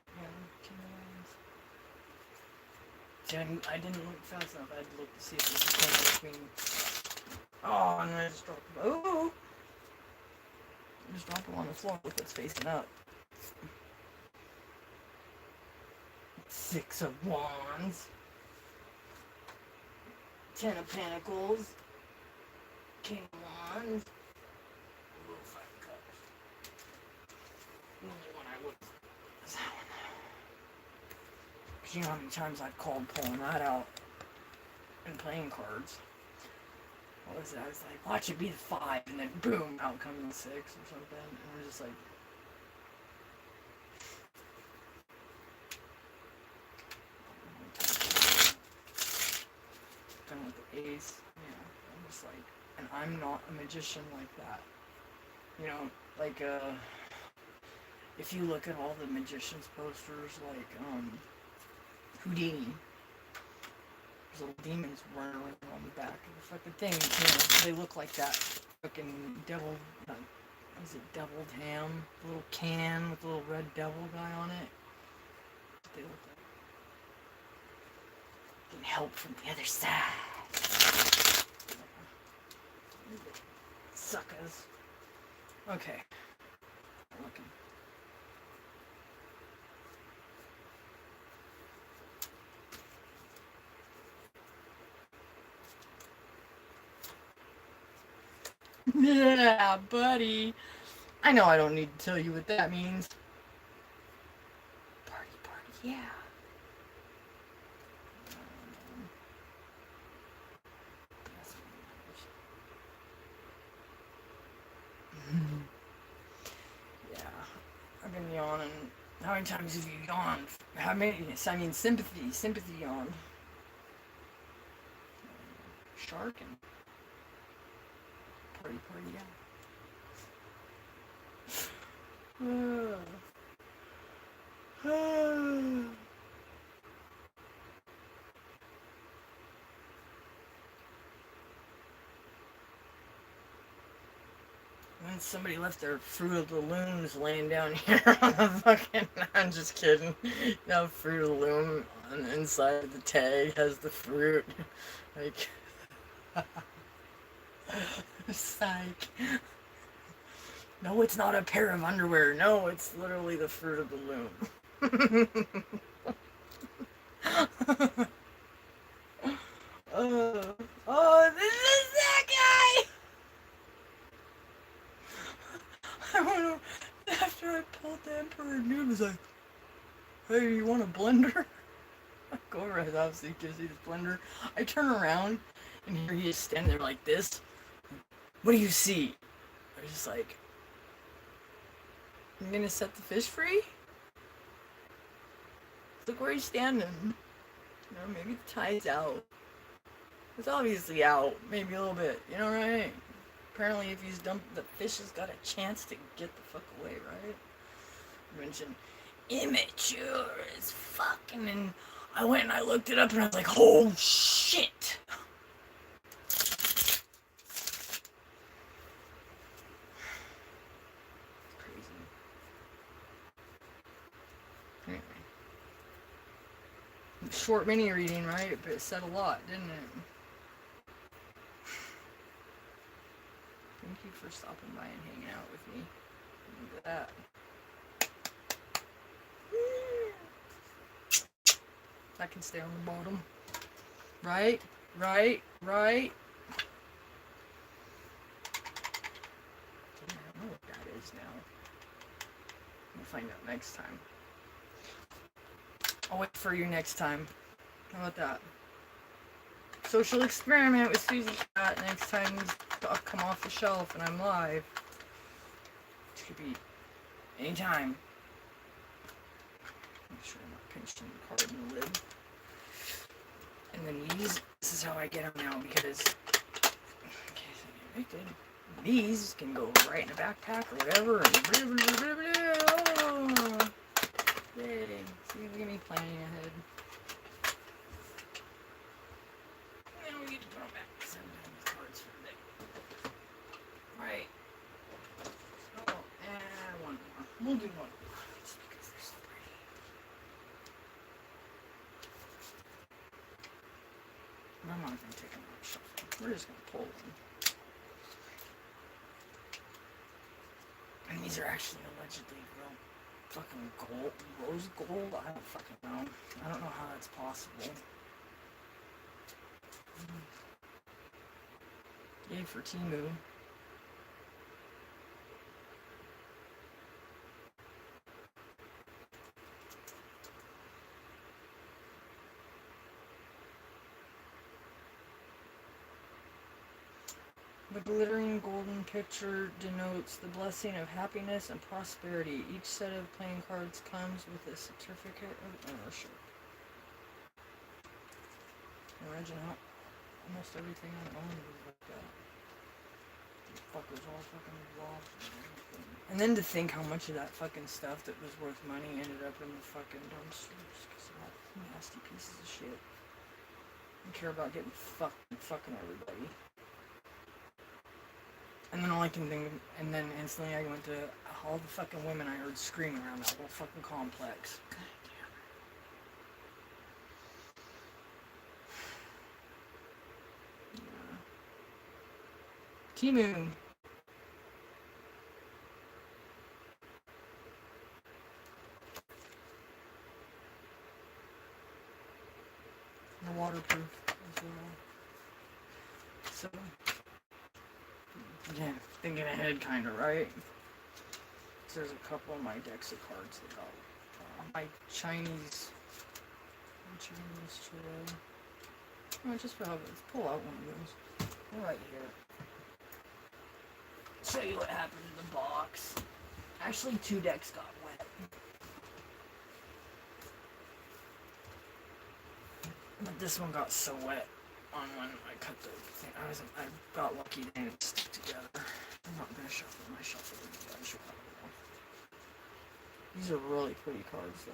Yeah, I didn't look fast enough. I had to look to see if there's a corner between. Oh, and I just dropped him. Oh! I just dropped him on the floor with its facing up. 6 of Wands. 10 of Pentacles. King of Wands. Ooh, 5 of Cups. The only one I would is that one. Because you know how many times I've called pulling that out and playing cards. What was it? I was like, watch it be the 5, and then boom, out comes the 6 or something. And I was just like, done with the ace. Yeah, I'm just like, and I'm not a magician like that. You know, like, if you look at all the magicians posters, like, Houdini, there's little demons running around on the back of the fucking thing. You know, they look like that fucking devil, is it deviled ham? A little can with a little red devil guy on it. They look like getting help from the other side. Suckers. Okay. Looking. Yeah, buddy. I know I don't need to tell you what that means. Party, yeah. Yeah, I've been yawning. How many times have you yawned? How many? I mean, sympathy yawned. Sharking. Party, yeah. somebody left their Fruit of the Looms laying down here on the fucking. I'm just kidding. No, Fruit of the Loom on the inside of the tag has the fruit. Like. Psych. No, it's not a pair of underwear. No, it's literally the Fruit of the Loom. Oh, this is that guy! I don't know. After I pulled the Emperor Nude, was like, hey, you want a blender? I go over his house, he gives me this blender. I turn around, and here he is standing there like this. What do you see? I was just like, I'm gonna set the fish free? Look where he's standing. You know, maybe the tide's out. It's obviously out, maybe a little bit, you know, right? Apparently, if he's dumped, the fish has got a chance to get the fuck away, right? You mentioned immature as fucking, and I went and I looked it up and I was like, oh shit! It's crazy. Anyway. Short mini reading, right? But it said a lot, didn't it? Thank you for stopping by and hanging out with me. Look at that. That can stay on the bottom. Right? Right? Right? I don't know what that is now. We'll find out next time. I'll wait for you next time. How about that? Social experiment with Susie Cat. Next time I'll come off the shelf and I'm live. Which could be anytime. Make sure I'm not pinching the card in the lid. And then this is how I get them now because in case I get evicted, these can go right in a backpack or whatever. And blah, blah, blah, blah, blah. Yay. See, look at me planning ahead. And then we get to put them back. Send down the cards for the day. Alright. Oh, and one more. We'll do one more. Just because they're so pretty. I'm not going to take them out of shuffle. We're just going to pull them. And these are actually allegedly real fucking gold, rose gold? I don't fucking know. I don't know how that's possible. Yay for Temu. The glittering golden picture denotes the blessing of happiness and prosperity. Each set of playing cards comes with a certificate of ownership. Imagine how almost everything I own was like that. These fuckers all fucking lost. And then to think how much of that fucking stuff that was worth money ended up in the fucking dumpsters because of all nasty pieces of shit. I care about getting fucking everybody. And then all I can think of, and then instantly I went to all the fucking women I heard screaming around that whole fucking complex. God damn it. Yeah. Temu. They're waterproof as well. So. Yeah, thinking ahead, kind of, right? So there's a couple of my decks of cards that got my Chinese tarot. Oh, just for let's pull out one of those. Right here. Show you what happened to the box. Actually, 2 decks got wet. But this one got so wet on when I cut the thing. I got lucky they didn't stick together. I'm not gonna shuffle my shuffle. These are really pretty cards, though.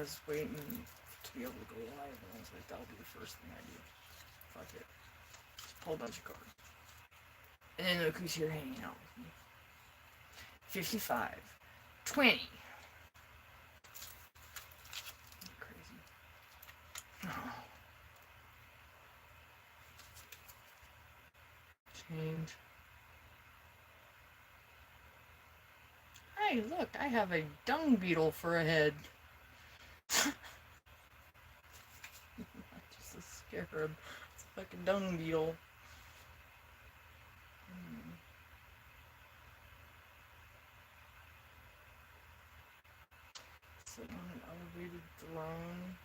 I was waiting to be able to go live, and I was like, that'll be the first thing I do. Fuck it. Just pull a bunch of cards. And then look who's here hanging out with me. 55. 20. Crazy. Oh. Change. Hey, look, I have a dung beetle for a head. Not just a scarab. It's a fucking dung beetle. Sitting on an elevated throne.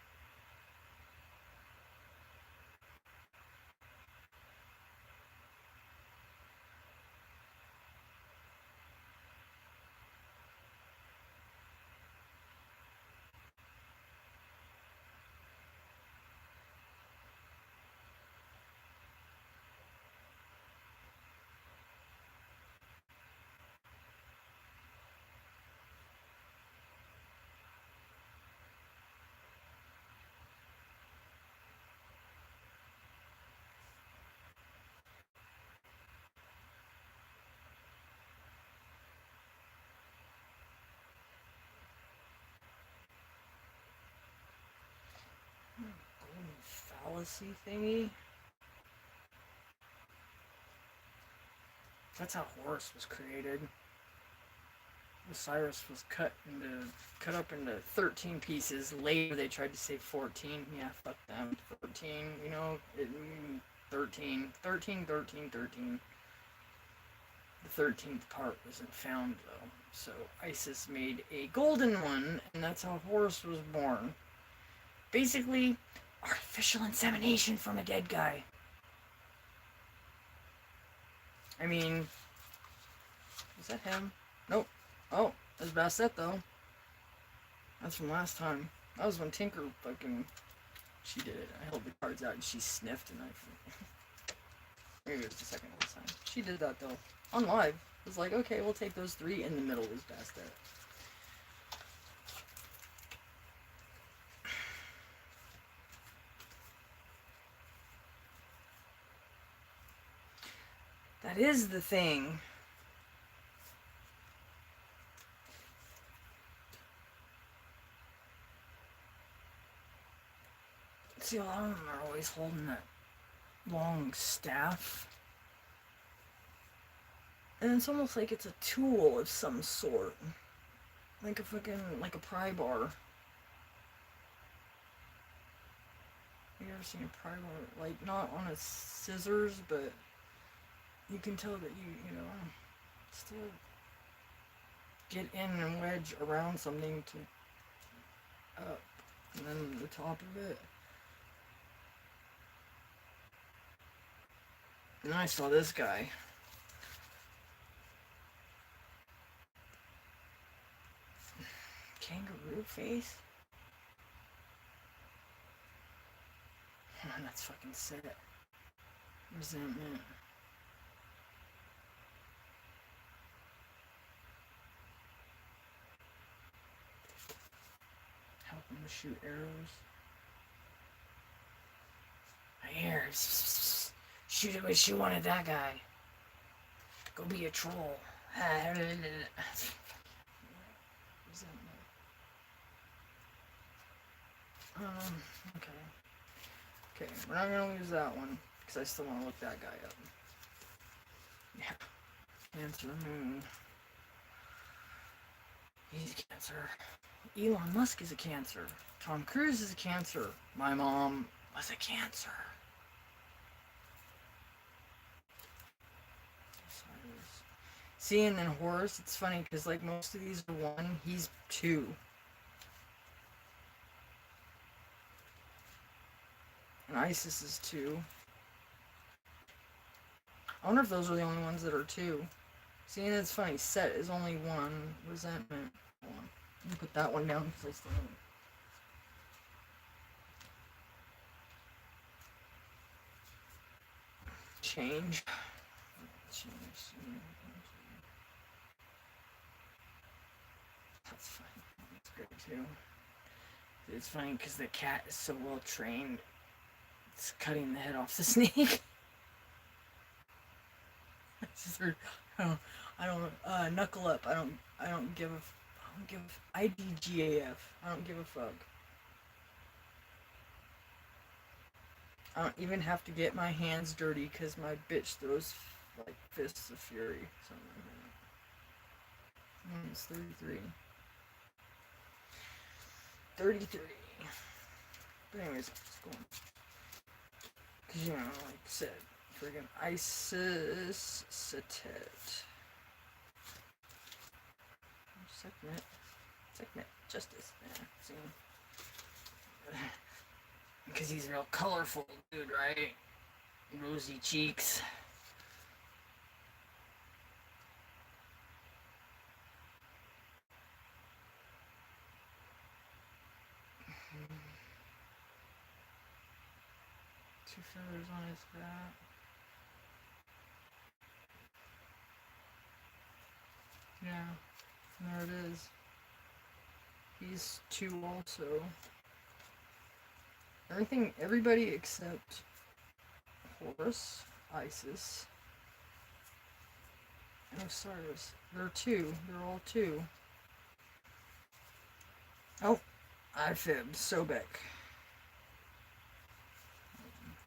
Golden fallacy thingy. That's how Horus was created. Osiris was cut up into 13 pieces. Later they tried to say 14. Yeah, fuck them. 13, 13. 13. The 13th part wasn't found though. So Isis made a golden one, and that's how Horus was born. Basically, artificial insemination from a dead guy. I mean, is that him? Nope. Oh, that's Bastet though. That's from last time. That was when Tinker fucking... She did it. I held the cards out and she sniffed and I... Maybe it was the second time. She did that though. On live. It was like, okay, we'll take those three. In the middle was Bastet. That is the thing. See, a lot of them are always holding that long staff. And it's almost like it's a tool of some sort. Like a pry bar. You ever seen a pry bar? Like, not on a scissors, but you can tell that you still get in and wedge around something to up. And then the top of it. And then I saw this guy. Kangaroo face? That's fucking set. Resentment. Help him to shoot arrows. Here, shoot it wish you wanted that guy. Go be a troll. Resentment. Okay. Okay, we're not gonna lose that one, because I still want to look that guy up. Yeah. Cancer Moon. He's a Cancer. Elon Musk is a Cancer. Tom Cruise is a Cancer. My mom was a Cancer. See, and then Horus, it's funny, because like most of these are 1, he's 2. And Isis is 2. I wonder if those are the only ones that are 2. See, and it's funny, Set is only 1, Resentment 1. Let me put that one down because I still have it. Change. That's fine. That's great too. It's funny because the cat is so well trained. It's cutting the head off the snake. I just heard, knuckle up. I don't give IDGAF. I don't give a fuck. I don't even have to get my hands dirty because my bitch throws like fists of fury. Something like that. It's 33. 33. But anyways, it's going. Because, you know, like I said, friggin' ISIS Satet. Segment. Justice. Yeah, see? Because he's real colorful, dude, right? Rosy cheeks. Two feathers on his hat. Yeah, and there it is. He's 2 also. Everybody except Horus, Isis, and Osiris. They're 2. They're all 2. Oh, I fibbed. Sobek.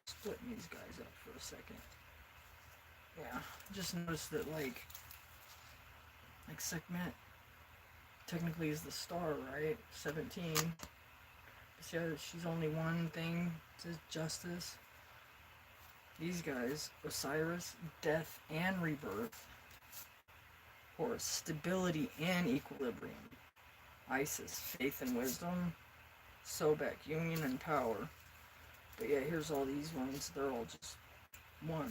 Splitting these guys up for a second. Yeah, just noticed that like Sekhmet technically is the star, right? 17. See how she's only one thing, it says justice. These guys, Osiris, death and rebirth. Horus, stability and equilibrium. Isis, faith and wisdom. Sobek, union and power. But yeah, here's all these ones. They're all just 1.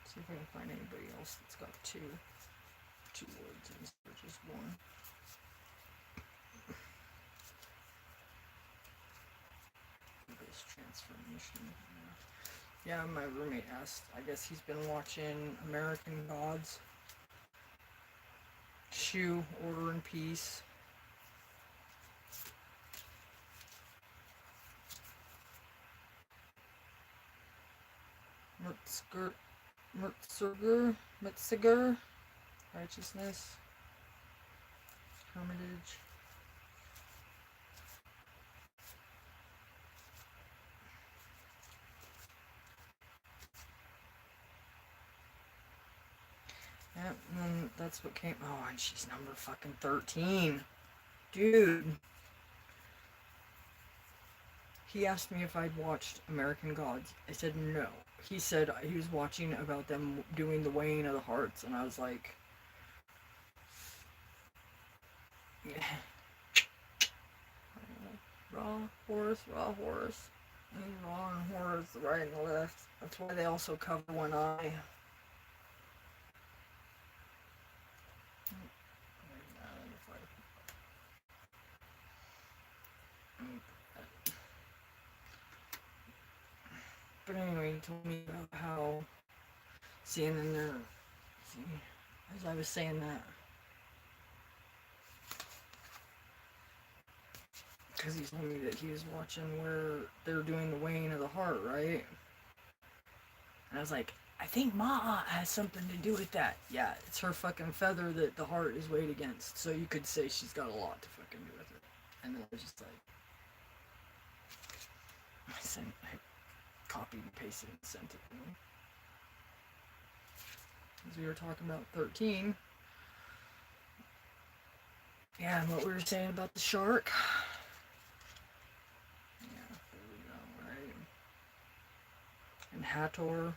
See if I can find anybody else that's got 2 words instead of just 1. This transformation. Yeah, my roommate asked. I guess he's been watching American Gods. Shu, Order and Peace. Metziger, Righteousness, Hermitage. Yeah, and then that's what came. Oh, and she's number fucking 13. Dude. He asked me if I'd watched American Gods. I said no. He said he was watching about them doing the weighing of the hearts, and I was like, yeah. Raw Horus. Raw and Horus, the right and the left. That's why they also cover one eye. But anyway, he told me about how, seeing in there, as I was saying that, because he told me that he was watching where they're doing the weighing of the heart, right? And I was like, I think Ma has something to do with that. Yeah, it's her fucking feather that the heart is weighed against, so you could say she's got a lot to fucking do with it. And then I was just like, I copied and pasted and sent it to him. As we were talking about 13. Yeah, and what we were saying about the shark. Yeah, there we go, right? And Hathor.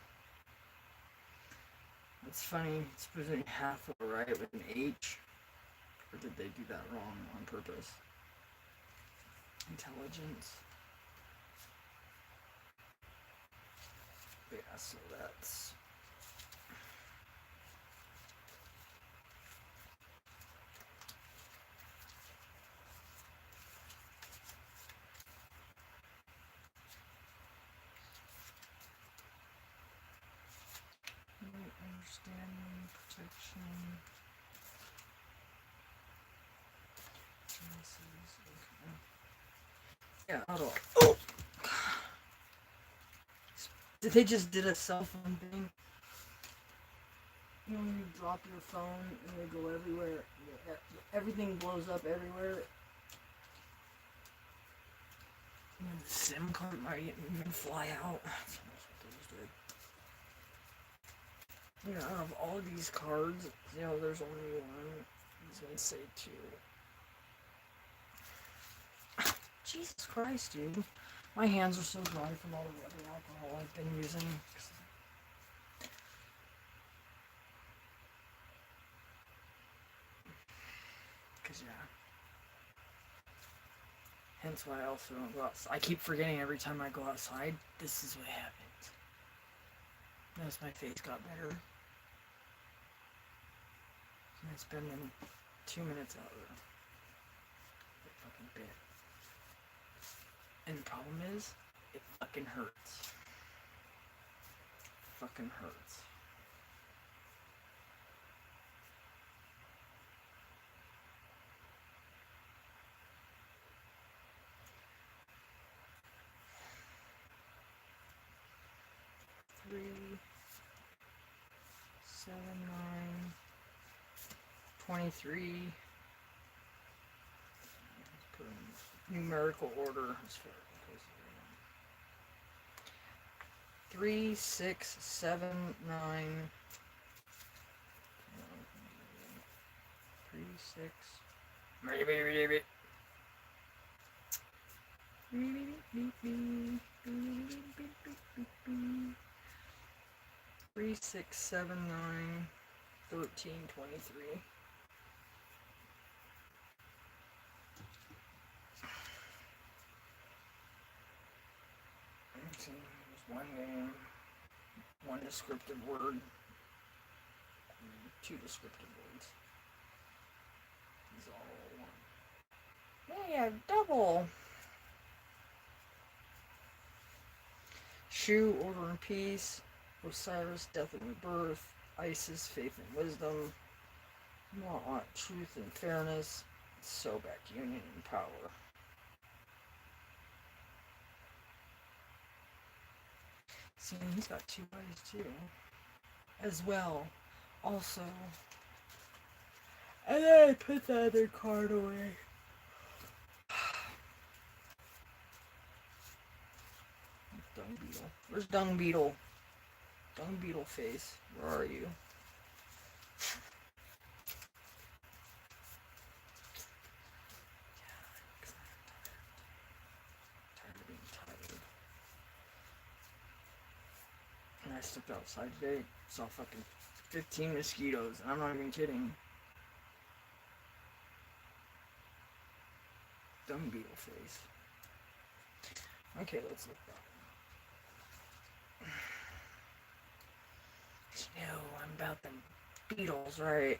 It's funny, it's supposed to be Hathor, right, with an H? Or did they do that wrong on purpose? Intelligence. Yeah, so that's... Understanding, protection. Yeah, auto. Oh! They just did a cell phone thing. You know when you drop your phone and they go everywhere, everything blows up everywhere. And the SIM card might even fly out. That's what those did. You know, out of all these cards, you know, there's only one. He's gonna say 2. Jesus Christ, dude. My hands are so dry from all the rubbing alcohol I've been using. Because, yeah. Hence why I also don't go outside. I keep forgetting every time I go outside, this is what happens. Notice my face got better. And it's been 2 minutes out there. It fucking bit. And the problem is, it fucking hurts. Fucking hurts. Three, 7, 9, 23. Let's put them in numerical order as far as 3, 6, 7, 9. 3, 6. Maybe. 3, 6, 7, 9, 13, 23. Let's see, there's one name, one descriptive word, 2 descriptive words. These all one. Yeah, double. Shu, order and peace. Osiris, death and rebirth. Isis, faith and wisdom. Ma'at, truth and fairness. Sobek, union and power. See, he's got 2 eyes too. As well. Also. And then I put the other card away. Dung Beetle. Where's Dung Beetle? Dung Beetle face. Where are you? Tired of being tired. And I stepped outside today, saw fucking 15 mosquitoes, and I'm not even kidding. Dung Beetle face. Okay, let's look back. You know, I'm about them beetles, right?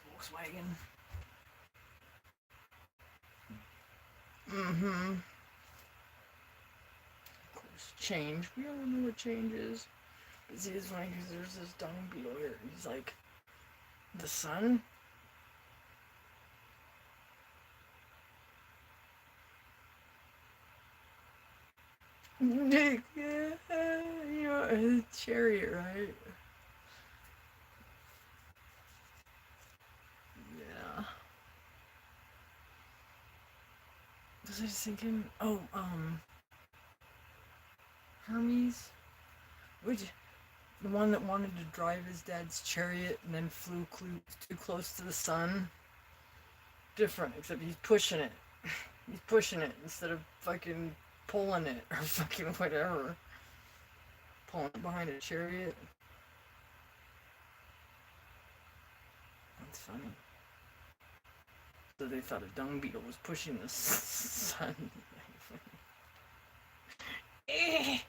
Volkswagen. Mm-hmm. Of course, change. We all know what change is. But see, it's funny because there's this dung beetle here. He's like, the sun? Nick, yeah, you know, a chariot, right? Yeah. Was I just thinking? Oh, Hermes? Which, the one that wanted to drive his dad's chariot and then flew too close to the sun? Different, except he's pushing it. He's pushing it instead of fucking pulling it or fucking whatever. Pulling it behind a chariot. That's funny. So they thought a dung beetle was pushing the sun. Oh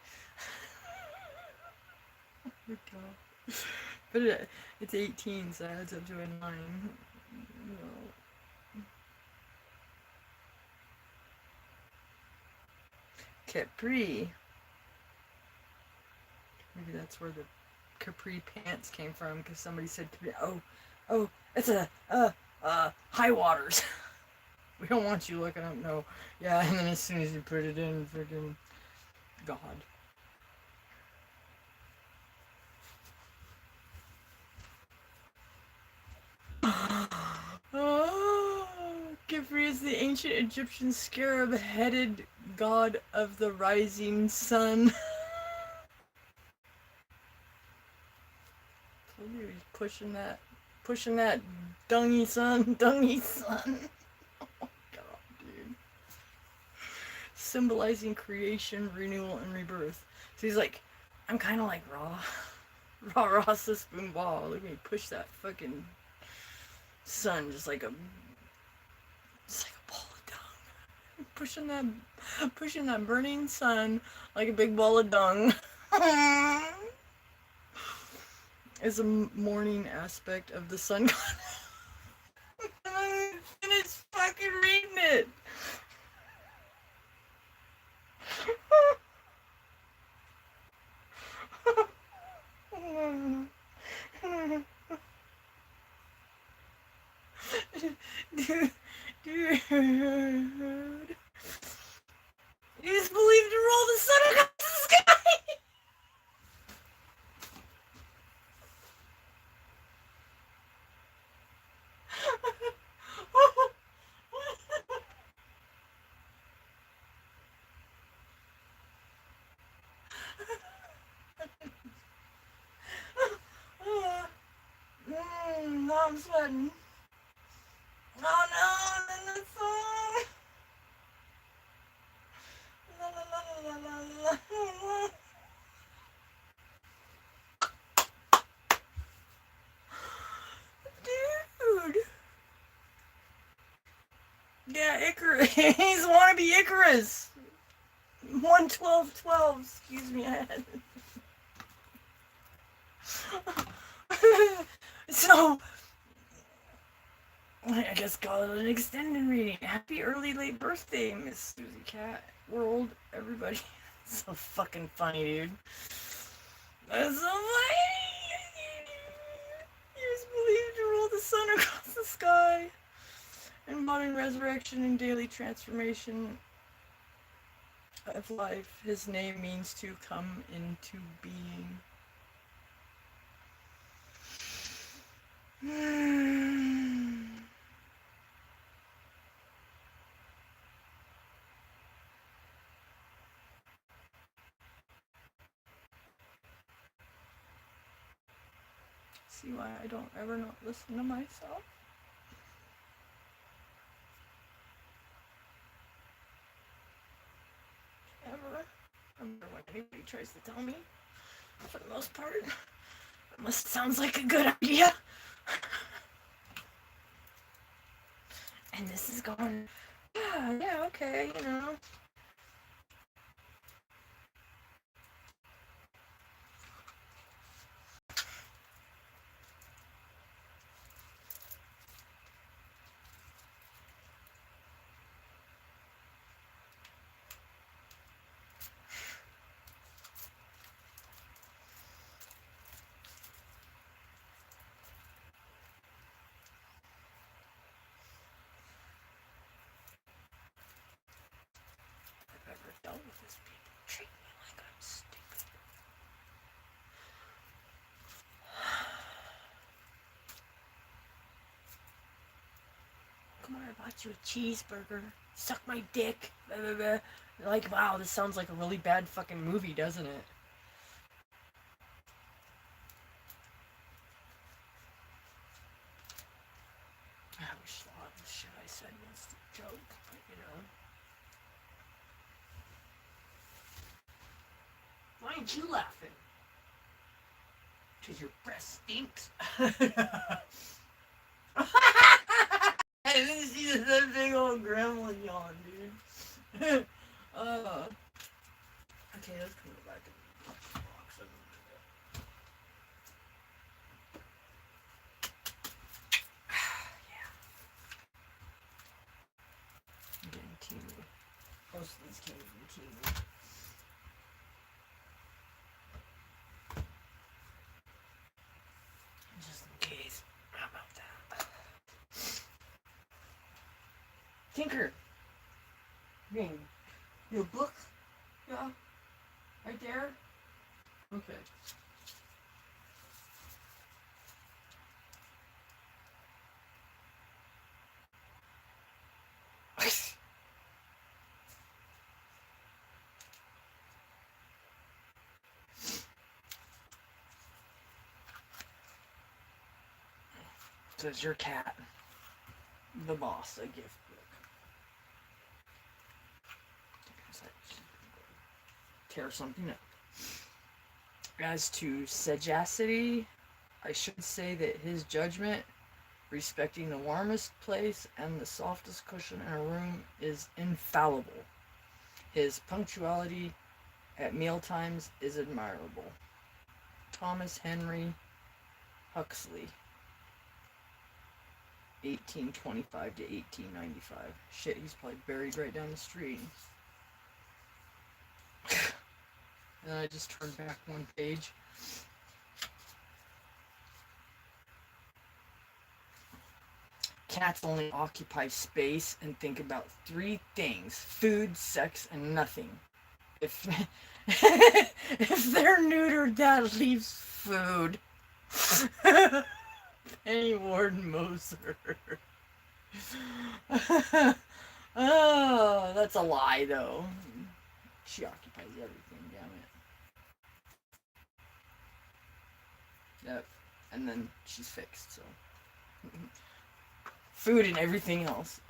my god. But it's 18, so it adds up to a 9. No. Capri. Maybe that's where the capri pants came from, because somebody said, oh, It's a high waters. We don't want you looking up. No. Yeah, and then as soon as you put it in, freaking God. Oh, Khepri is the ancient Egyptian scarab-headed god of the rising sun. Told you he's pushing that dungy sun. Oh God, dude. Symbolizing creation, renewal, and rebirth. So he's like, I'm kind of like Ra spoon ball. Look at me push that fucking sun just like a ball of dung. Pushing that burning sun like a big ball of dung. Is a morning aspect of the sun god. And it's fucking reading it. Dude. You just believe to roll the sun across the sky. Now I'm sweating. Oh no, and then the song. La la la la la la la. Dude. Yeah, Icarus. He's wannabe Icarus. 11212. Excuse me. So, I guess call it an extended reading. Happy early late birthday, Miss Susie Cat World, everybody. So fucking funny, dude. That's so funny. You just believe to roll the sun across the sky. In modern resurrection and daily transformation of life, his name means to come into being. See why I don't ever not listen to myself? Ever. I remember when anybody tries to tell me, for the most part, unless it sounds like a good idea. And this is going, yeah, okay, you know. I've ever dealt with this people treat me like I'm stupid. Come on, I bought you a cheeseburger. Suck my dick. Blah, blah, blah. Like, wow, this sounds like a really bad fucking movie, doesn't it? I wish a lot of the shit I said was a joke, but you know. Why aren't you laughing? Because your breath stinks. I didn't see that big old gremlin yawn, dude. Okay, let's go back to the box. Yeah. I'm getting TV. Most of these came from TV. Just in case. How about that? Tinker. Hey, your book? Yeah. Right there? Okay. Says your cat. The boss, a gift book. Tear something up. As to sagacity, I should say that his judgment respecting the warmest place and the softest cushion in a room is infallible. His punctuality at mealtimes is admirable. Thomas Henry Huxley, 1825 to 1895. Shit, he's probably buried right down the street. And I just turned back one page. Cats only occupy space and think about 3 things: food, sex, and nothing. If if they're neutered, that leaves food. Penny Warden Moser. Oh, that's a lie, though. She occupies everything, damn it. Yep. And then she's fixed, so. Food and everything else.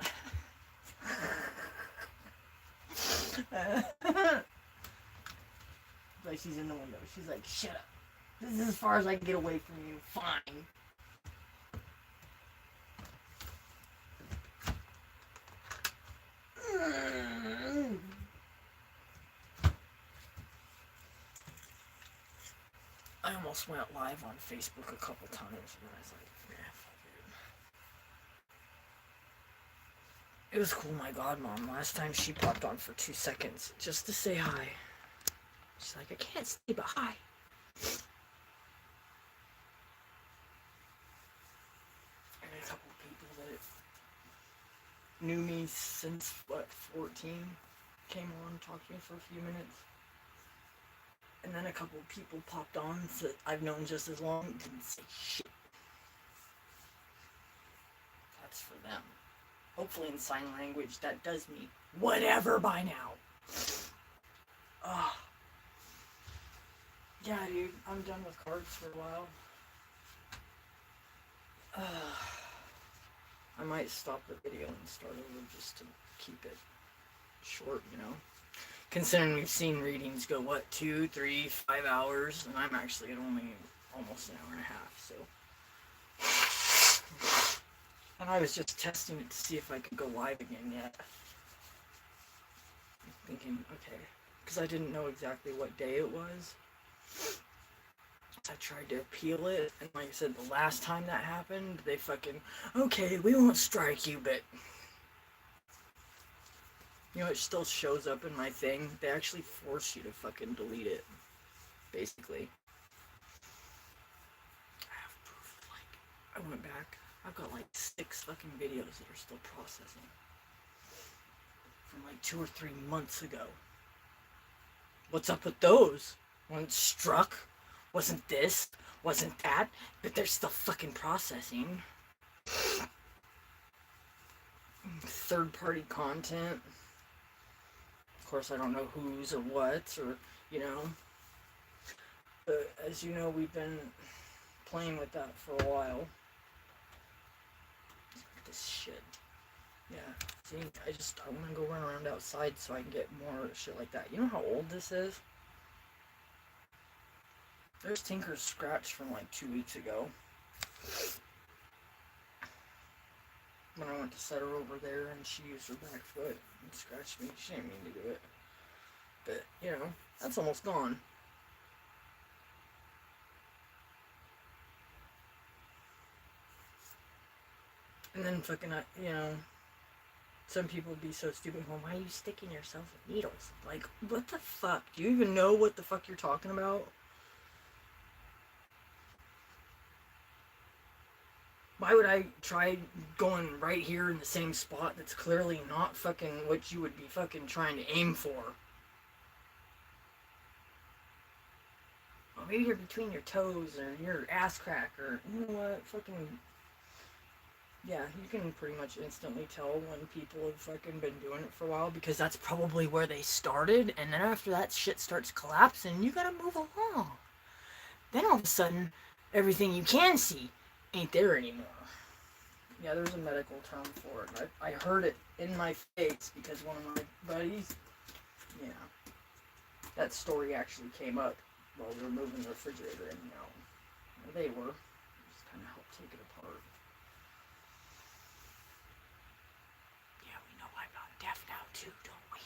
Like she's in the window. She's like, shut up. This is as far as I can get away from you. Fine. I almost went live on Facebook a couple times, and I was like, yeah, fuck it. It was cool, my godmom. Last time she popped on for 2 seconds just to say hi. She's like, I can't say but hi. And a couple people that knew me since, 14, came on, talked to me for a few minutes. And then a couple people popped on that I've known just as long, didn't say shit. That's for them. Hopefully in sign language that does mean whatever by now. Yeah, dude, I'm done with cards for a while. I might stop the video and start over just to keep it short, you know? Considering we've seen readings go, 2, 3, 5 hours, and I'm actually at only almost an hour and a half, so. And I was just testing it to see if I could go live again yet. I'm thinking, okay, because I didn't know exactly what day it was. I tried to appeal it, and like I said, the last time that happened, they fucking, okay, we won't strike you, but you know, it still shows up in my thing. They actually force you to fucking delete it, basically. I have proof, I went back. I've got 6 fucking videos that are still processing. From 2 or 3 months ago. What's up with those? Wasn't struck? Wasn't this? Wasn't that? But they're still fucking processing. Third-party content. Of course, I don't know whose or what, or, you know. But as you know, we've been playing with that for a while. This shit. Yeah. See, I want to go run around outside so I can get more shit like that. You know how old this is? There's Tinker's scratch from 2 weeks ago. When I went to set her over there and she used her back foot and scratched me. She didn't mean to do it. But, you know, that's almost gone. And then fucking, you know, some people would be so stupid. Well, why are you sticking yourself with needles? Like, what the fuck? Do you even know what the fuck you're talking about? Why would I try going right here in the same spot that's clearly not fucking what you would be fucking trying to aim for? Well, maybe you're between your toes or your ass crack or you know what? Fucking yeah, you can pretty much instantly tell when people have fucking been doing it for a while because that's probably where they started, and then after that shit starts collapsing, you gotta move along. Then all of a sudden, everything you can see ain't there anymore. Yeah, there's a medical term for it. I heard it in my face because one of my buddies, yeah, that story actually came up while we were moving the refrigerator in and out. Well, they were. Just kind of helped take it apart. Yeah, we know I'm not deaf now too, don't we?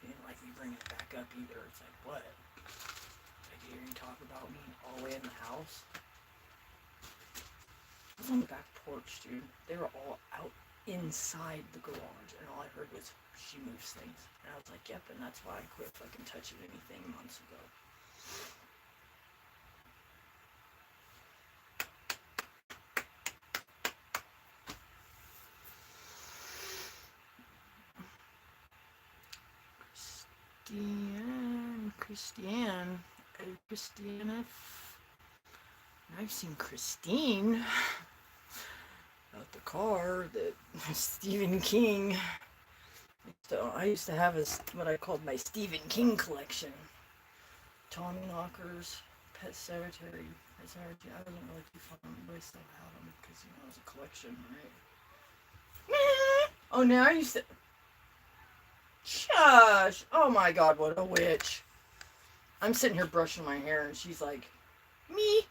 They didn't like me bringing it back up either. It's like, what? Like, you hear you talk about me all the way in the house? I was on the back porch, dude. They were all out inside the garage, and all I heard was, she moves things. And I was like, yep, and that's why I quit fucking touching anything months ago. Christiane. I've seen Christine out the car that Stephen King. So I used to have what I called my Stephen King collection. Tommy Knockers, Pet Cemetery. I wasn't really too fond of them, but I still had them because it was a collection, right? Oh, now I used to. Shush! Oh my god, what a witch. I'm sitting here brushing my hair and she's like, me.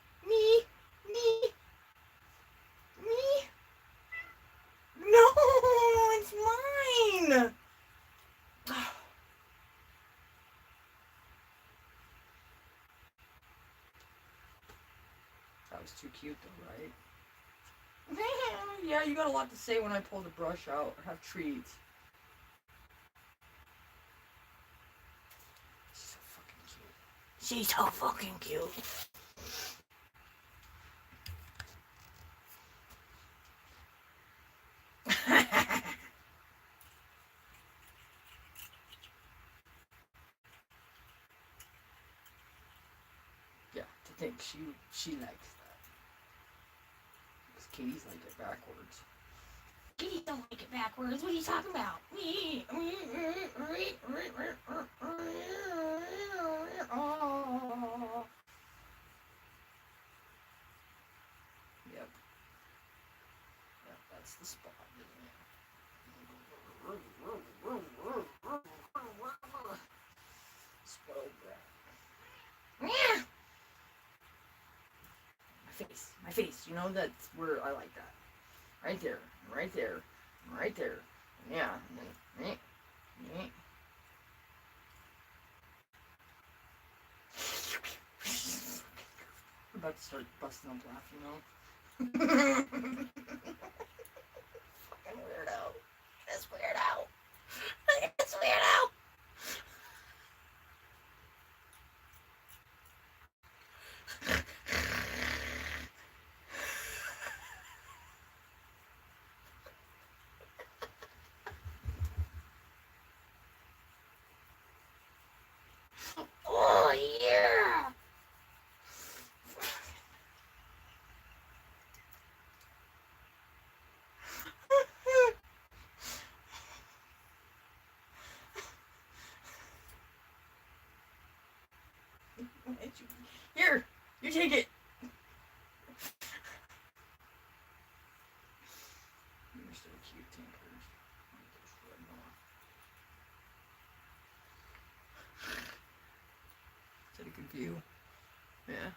No, it's mine. That was too cute though, right? Yeah, you got a lot to say when I pull the brush out or have treats. She's so fucking cute. Yeah, to think she likes that. Because Katie's like it backwards. Katie don't like it backwards. What are you talking about? Yep. Yep, that's the spot. Spoiled brat. My face. You know that's where I like that. Right there. Yeah. I'm about to start busting up laughing now. Fucking weirdo. This weirdo. This weirdo. Oh, yeah. Here, you take it. You're so cute, Tinkers. Is that a good view? Yeah.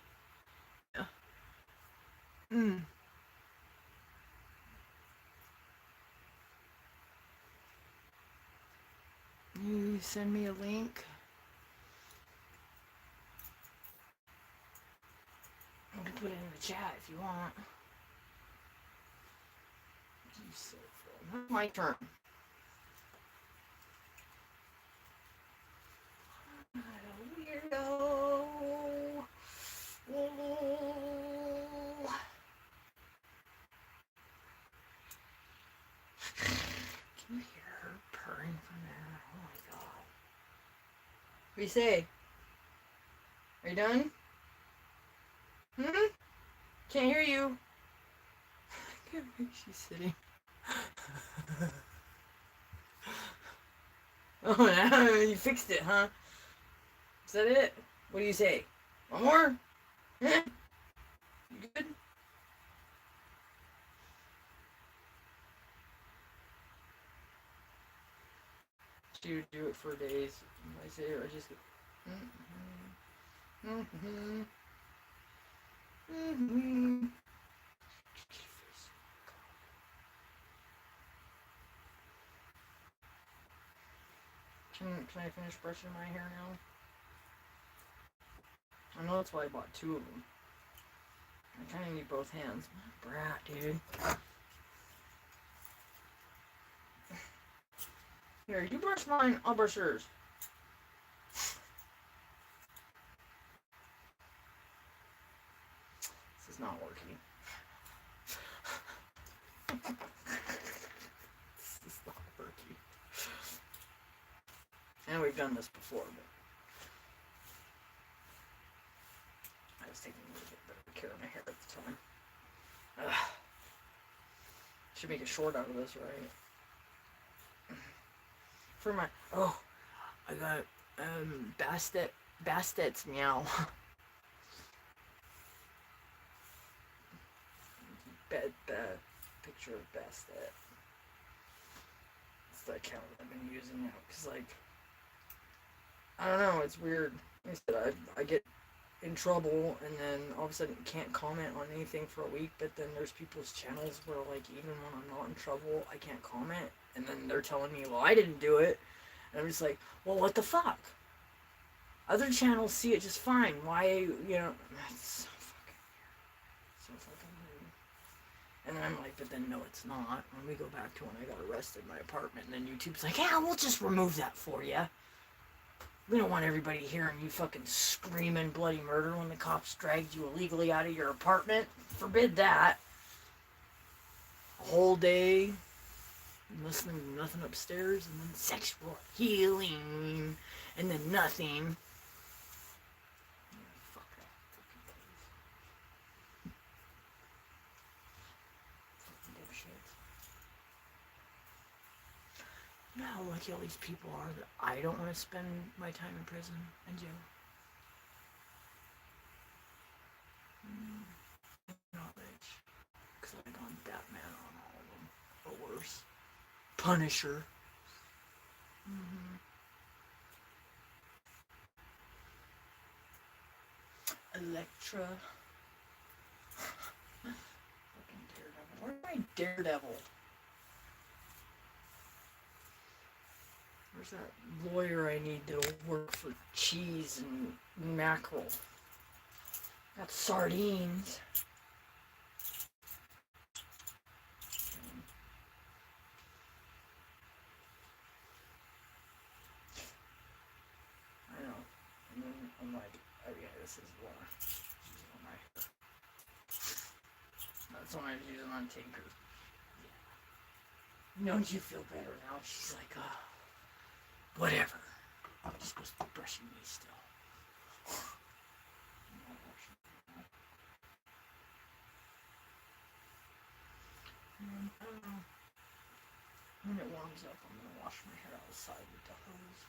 You send me a link. I can put it in the chat if you want. So my turn. Weirdo. What do you say? Are you done? Hmm? Can't hear you. She's sitting. Oh, now you fixed it, huh? Is that it? What do you say? One more? Huh? You good? She would do it for days. I say, I just go. Mm-hmm. Mm-hmm. Mm-hmm. Can I finish brushing my hair now? I know that's why I bought two of them. I kind of need both hands. What a brat, dude. Here, you brush mine, I'll brush yours. This is not working. This is not working. And we've done this before, but I was taking a little bit better care of my hair at the time. Ugh. Should make a short out of this, right? For my I got Bastet's meow. Bad picture of Bastet. It's the account I've been using now, cause like I don't know, it's weird. Like I said, I get in trouble and then all of a sudden can't comment on anything for a week, but then there's people's channels where like even when I'm not in trouble I can't comment, and then they're telling me, well, I didn't do it, and I'm just like, well, what the fuck? Other channels see it just fine. Why, it's so fucking weird. So fucking weird. And then I'm like, but then no, it's not. When we go back to when I got arrested in my apartment, and then YouTube's like, yeah, we'll just remove that for you. We don't want everybody hearing you fucking screaming bloody murder when the cops dragged you illegally out of your apartment. Forbid that. A whole day listening to nothing upstairs, and then sexual healing, and then nothing. Fuck that fucking place. Fucking dipshits. You know how lucky all these people are that I don't want to spend my time in prison and jail? Not rich. Because I've gone Batman on all of them. Or worse. Punisher. Mm-hmm. Elektra. Fucking Daredevil. Where's my Daredevil? Where's that lawyer I need to work for cheese and mackerel? Got sardines. I know. And then I'm like, oh yeah, this is what I'm using on my hair. That's what I was using on Tinker. Yeah. Don't you feel better now? She's like, whatever. I'm just supposed to be brushing me still. I don't know. When it warms up, I'm gonna wash my hair outside with the hose.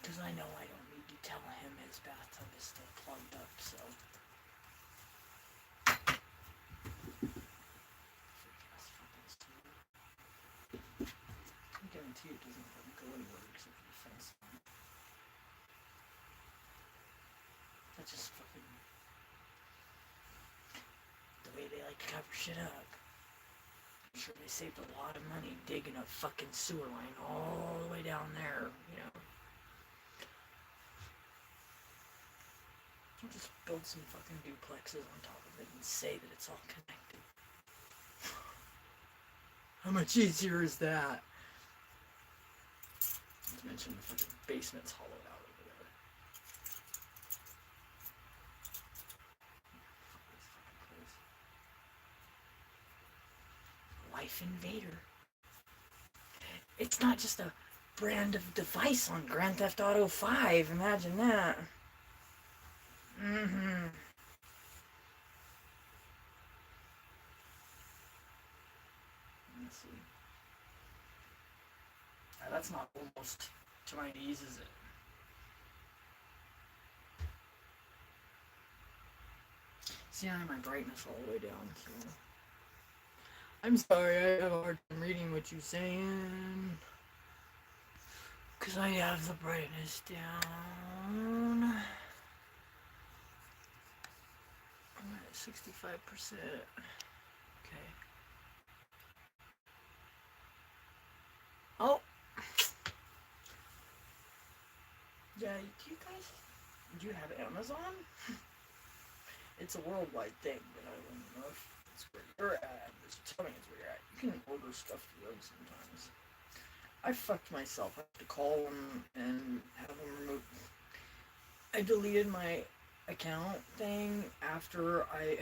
Because I know I don't need to tell him his bathtub is still plugged up, so. I guarantee it doesn't go anywhere except for the fence line. That's just fucking the way they like to cover shit up. I'm sure they saved a lot of money digging a fucking sewer line all the way down there, We'll just build some fucking duplexes on top of it and say that it's all connected. How much easier is that? Not to mention the fucking basement's hollowed out over there. Fuck this fucking place. Life Invader. It's not just a brand of device on Grand Theft Auto 5. Imagine that. Mm-hmm. Let's see. That's not almost to my knees, is it? See, I have my brightness all the way down, so... I'm sorry, I have a hard time reading what you're saying. Because I have the brightness down. I'm at 65%. Okay. Oh! Yeah, do you have Amazon? It's a worldwide thing, but I don't know if it's where you're at. Just tell me it's where you're at. You can order stuff through them sometimes. I fucked myself. I have to call them and have them removed. I deleted my account thing after I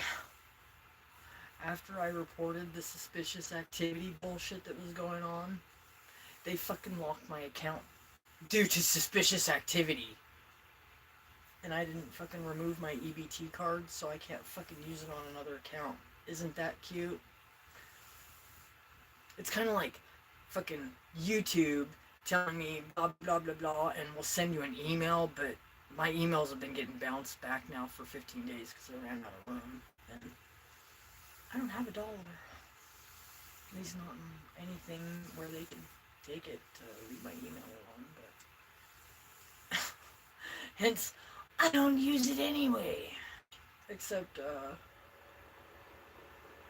reported the suspicious activity bullshit that was going on. They fucking locked my account due to suspicious activity. And I didn't fucking remove my EBT card, so I can't fucking use it on another account. Isn't that cute? It's kind of like fucking YouTube telling me blah blah blah blah and we'll send you an email, but my emails have been getting bounced back now for 15 days because I ran out of room. And I don't have $1. At least not in anything where they can take it to leave my email alone, but... Hence, I don't use it anyway. Except,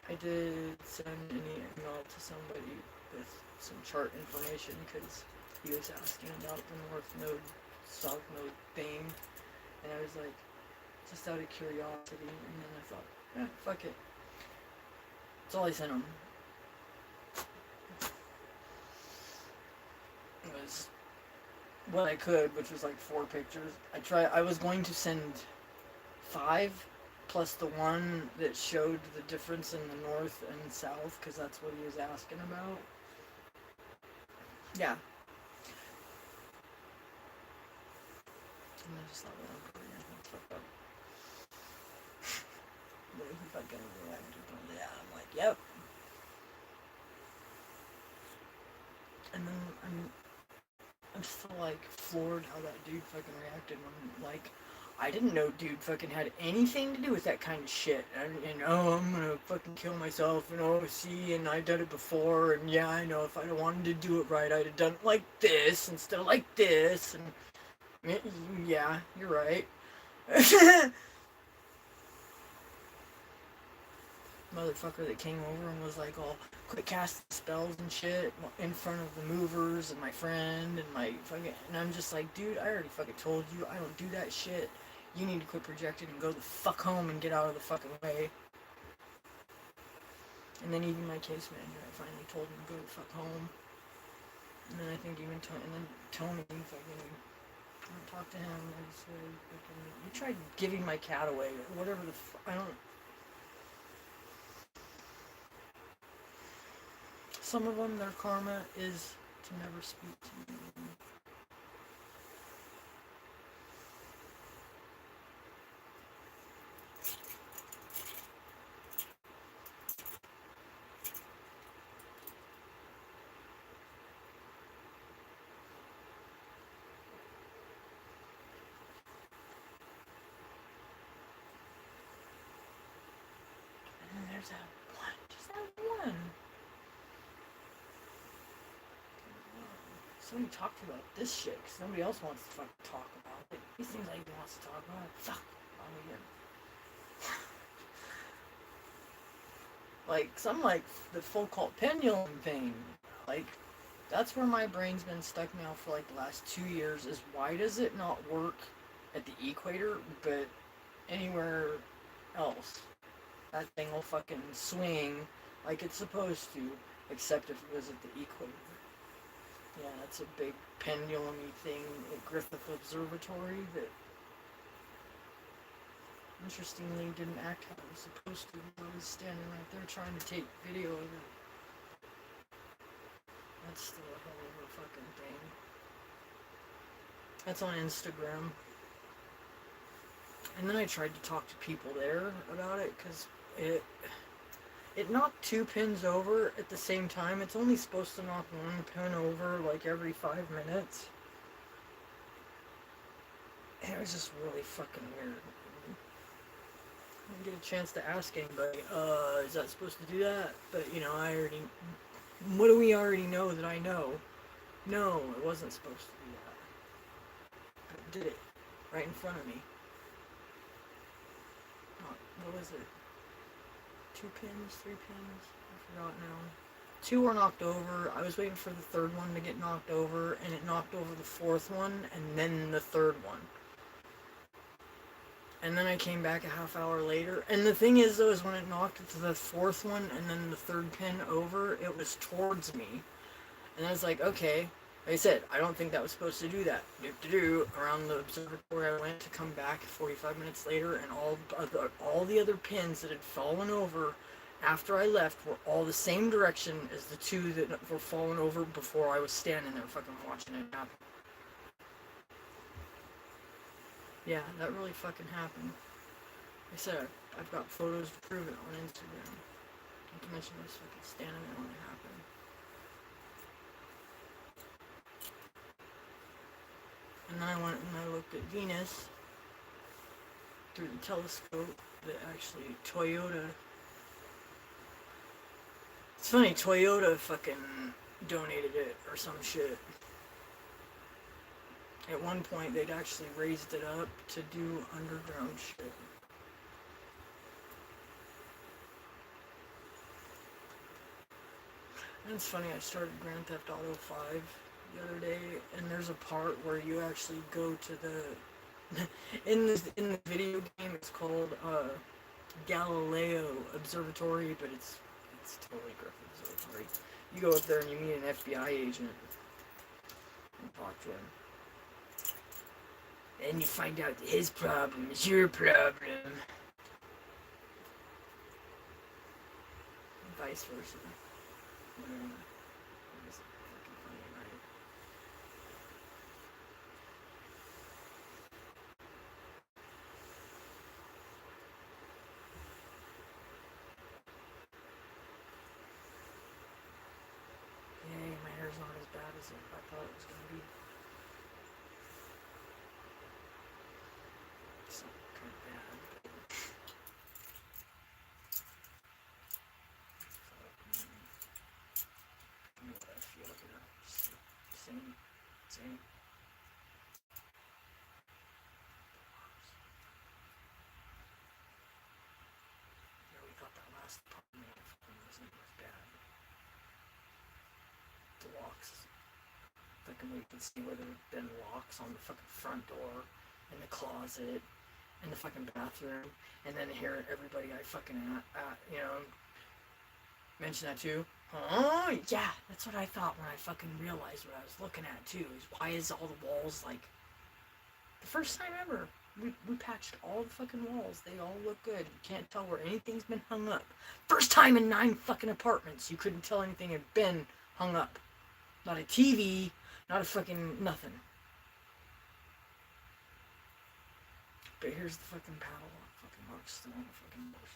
I did send an email to somebody with some chart information because he was asking about the North Node, South Node thing. And I was like, just out of curiosity. And then I thought, fuck it. That's all I sent him. It was what I could, which was like 4 pictures. I was going to send 5 plus the one that showed the difference in the north and south, because that's what he was asking about. Yeah. And I just thought, well, I'm pretty fucked up. But if I can react to it, yeah, I'm like, yep. And then I'm still like floored how that dude fucking reacted when, like, I didn't know dude fucking had anything to do with that kind of shit. And oh, I'm gonna fucking kill myself, and oh, see, and I've done it before, and yeah, I know if I'd have wanted to do it right, I'd have done it like this instead of like this, and yeah, you're right. Motherfucker that came over and was like, all quit casting spells and shit in front of the movers and my friend and my fucking, and I'm just like, dude, I already fucking told you I don't do that shit. You need to quit projecting and go the fuck home and get out of the fucking way. And then even my case manager, I finally told him to go the fuck home. And then I think even Tony fucking, I talked to him and I said, you tried giving my cat away or whatever the I don't. Some of them, their karma is to never speak to me. And then there's that one, just that one. Somebody talk to about this shit, because nobody else wants to fucking talk about it. He seems like he wants to talk about it. Fuck. Like, some, like, the Foucault pendulum thing. Like, that's where my brain's been stuck now for, like, the last 2 years, is why does it not work at the equator, but anywhere else? That thing will fucking swing like it's supposed to, except if it was at the equator. Yeah, that's a big pendulum-y thing at Griffith Observatory that, interestingly, didn't act how it was supposed to. I was standing right there trying to take video of it. That's still a hell of a fucking thing. That's on Instagram. And then I tried to talk to people there about it, because it knocked 2 pins over at the same time. It's only supposed to knock 1 pin over like every 5 minutes. And it was just really fucking weird. I didn't get a chance to ask anybody, is that supposed to do that? But, you know, what do we already know that I know? No, it wasn't supposed to do that. But it did it. Right in front of me. What was it? 2 pins? 3 pins? I forgot now. 2 were knocked over. I was waiting for the 3rd one to get knocked over, and it knocked over the 4th one, and then the 3rd one. And then I came back a half hour later. And the thing is, though, is when it knocked to the 4th one and then the 3rd pin over, it was towards me. And I was like, okay. Like I said, I don't think that was supposed to do that. Around the observatory, I went to come back 45 minutes later, and all the other pins that had fallen over after I left were all the same direction as the 2 that were fallen over before I was standing there fucking watching it happen. Yeah, that really fucking happened. Like I said, I've got photos to prove it on Instagram. Not to mention I was fucking standing there when it happened. And then I went and I looked at Venus through the telescope that actually Toyota... It's funny, Toyota fucking donated it or some shit. At one point, they'd actually raised it up to do underground shit. And it's funny, I started Grand Theft Auto 5 the other day, and there's a part where you actually go to the... in the video game, it's called Galileo Observatory, but it's totally Griffin Observatory. You go up there and you meet an FBI agent and talk to him. And you find out that his problem is your problem. And vice versa. Whatever. It was fucking funny, right? Yay, my hair's not as bad as I thought it was going to be. It's not kind of bad. Let me know what I feel here. Same. Yeah, we thought that last part wasn't as bad. The locks. Fucking we could see where there had been locks on the fucking front door, in the closet, in the fucking bathroom, and then hear everybody I fucking, mention that too. Oh, yeah, that's what I thought when I fucking realized what I was looking at too, is why is all the walls like, the first time ever, we patched all the fucking walls, they all look good, you can't tell where anything's been hung up. First time in 9 fucking apartments, you couldn't tell anything had been hung up. Not a TV, not a fucking nothing. But here's the fucking padlock. Fucking lock's still on the fucking doors.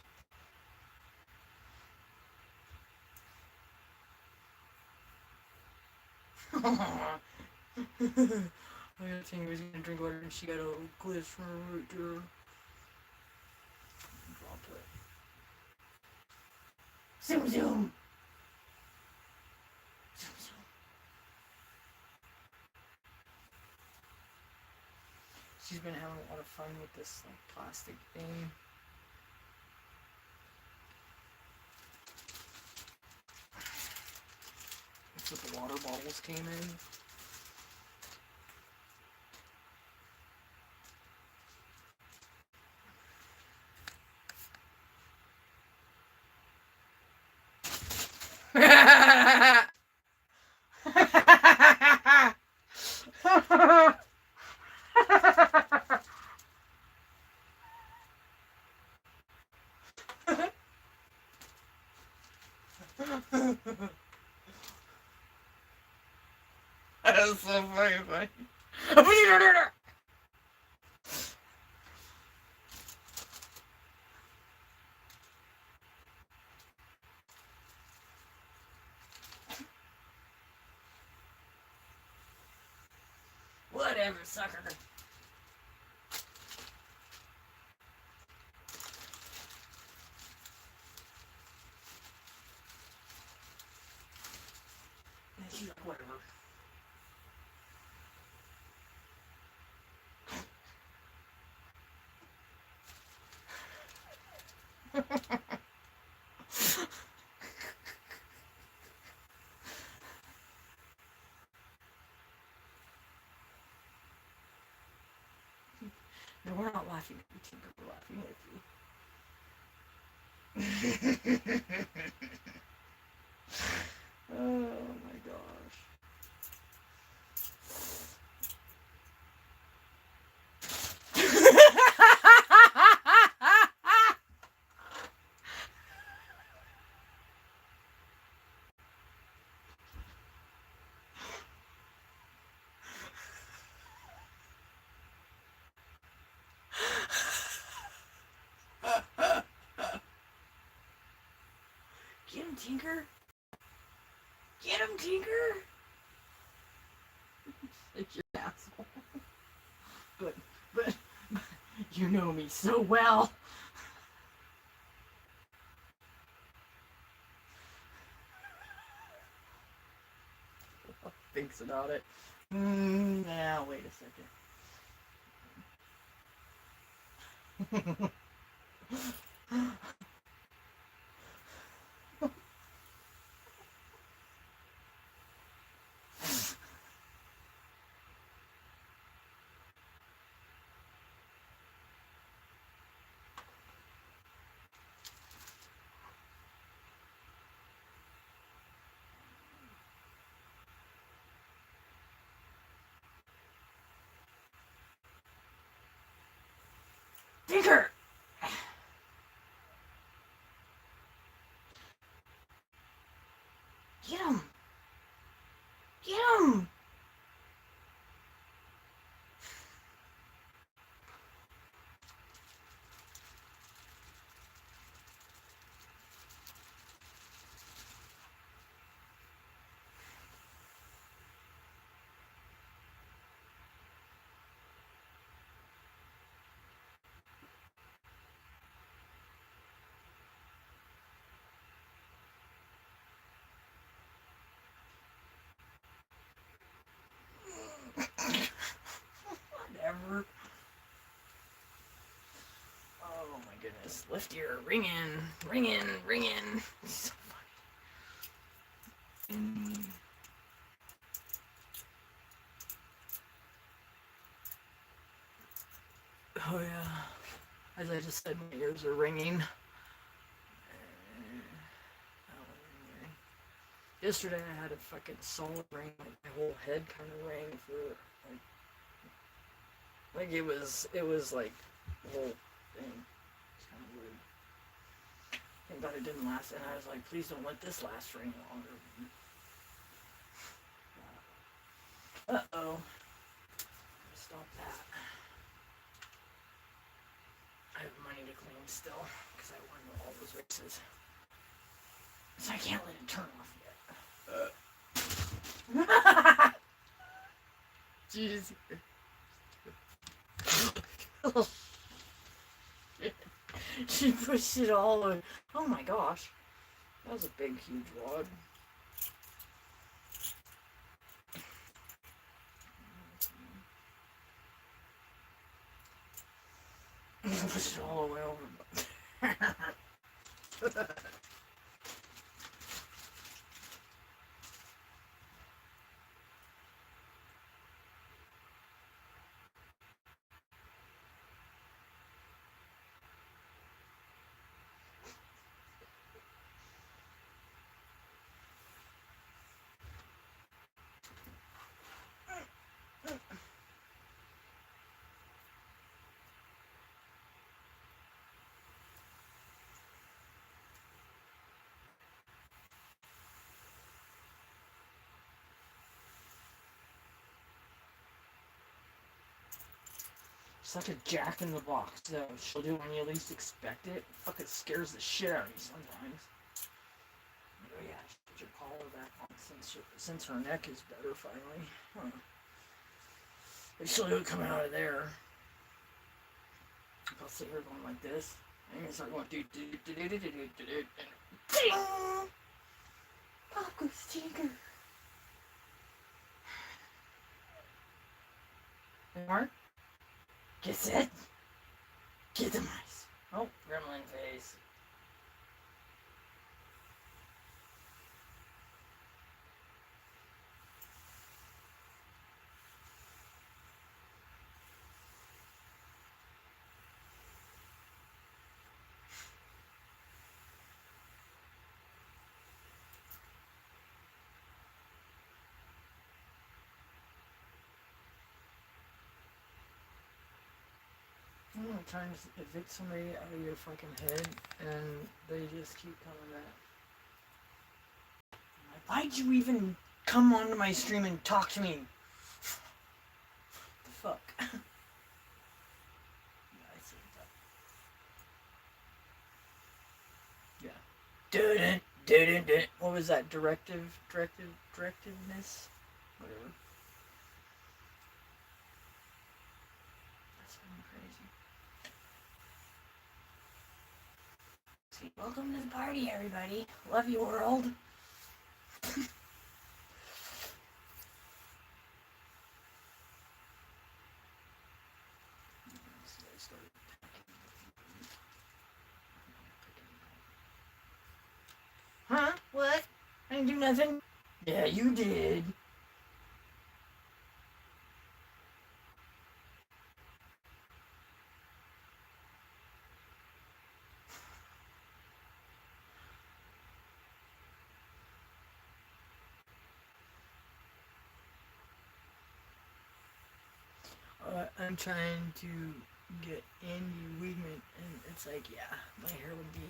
I got a thing who's gonna drink water and she got a glitch from her root to her. Drop it. Zoom zoom! Zoom zoom. She's been having a lot of fun with this like plastic thing. That's what the water bottles came in. That's so funny. Whatever, sucker. She's like, whatever. No, we're not laughing at you, Tinker. We're laughing at you. Oh my gosh. Get him, Tinker. Get him, Tinker. You're an asshole. But, you know me so well. Thinks about it. Now, wait a second. Tinker! Get him! Get him! Whatever. Oh my goodness. Lift your ring in. Ring in. Ring in. So funny. Oh yeah. As I just said, my ears are ringing. Yesterday I had a fucking solid ring, like my whole head kind of rang for like it was like the whole thing. It's kind of weird. Thank God it didn't last, and I was like, please don't let this last for any longer. Uh-oh. Stop that. I have money to claim still, because I won all those races. So I can't let it turn off yet. Jeez. Oh, shit. She pushed it all over. Oh my gosh. That was a big, huge wad. Pushed it all the way over. Such a jack in the box, though. She'll do it when you least expect it. Fucking scares the shit out of me sometimes. Oh yeah, put your collar back on since her neck is better finally. Huh. But she'll do it coming out of there. I'll see her going like this. And I'm gonna start going do do do do do do do do do and Paco Stinker. Mark? Get set. Get the mice. Oh, gremlin face. I'm trying to evict somebody out of your fucking head, and they just keep coming back. Why'd you even come onto my stream and talk to me? The fuck? Yeah, I see that. Yeah. Didn't. What was that? Directiveness? Whatever. That's fucking crazy. See, welcome to the party, everybody. Love you, world. Huh? What? I didn't do nothing? Yeah, you did. I'm trying to get Andy Weidman, and it's like, yeah, my hair would be a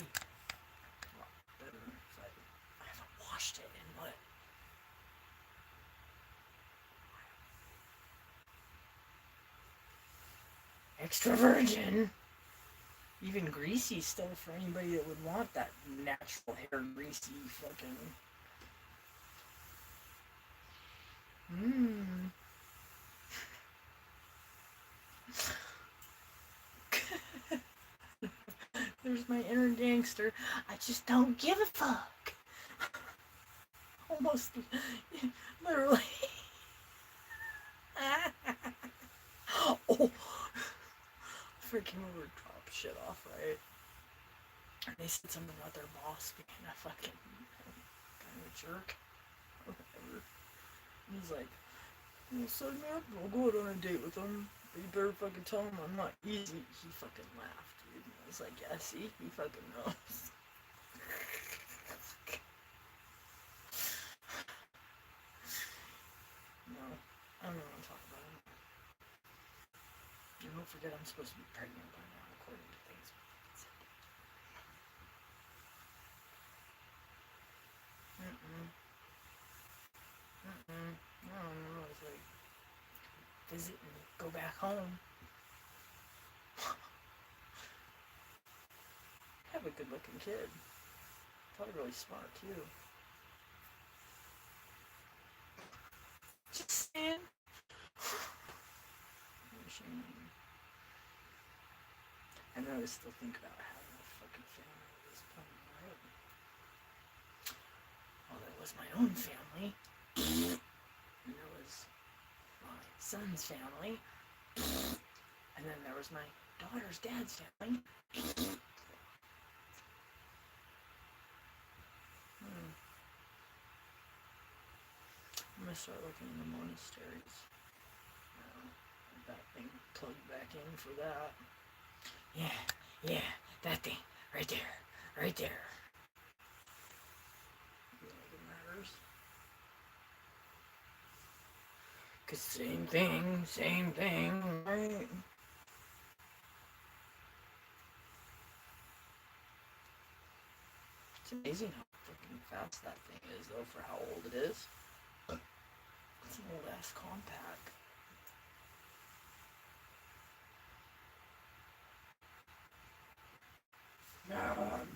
lot better if I haven't washed it in what? Extra virgin. Even greasy stuff for anybody that would want that natural hair greasy fucking. Mmm. There's my inner gangster. I just don't give a fuck. Almost, literally. Oh, freaking over drop shit off, right? And they said something about their boss being a fucking kind of a jerk or whatever. And he's like, well, set me up, I'll go out on a date with him. But you better fucking tell him I'm not easy. He fucking laughed, dude. And I was like, yeah, see? He fucking knows. No, I don't want to talk about him. And don't forget I'm supposed to be pregnant by now, according to things. I don't know, it's like, visit and go back home. Have a good looking kid. Probably really smart too. Just saying. I know I still think about having a fucking family at this point, right? Well, there was my own family. And there was my son's family. And then there was my daughter's dad's family. I'm gonna start looking into monasteries. That thing plugged back in for that. Yeah, that thing. Right there. Right there. You think it matters? Cause same thing, right? It's amazing how fucking fast that thing is, though, for how old it is. It's an old ass compact.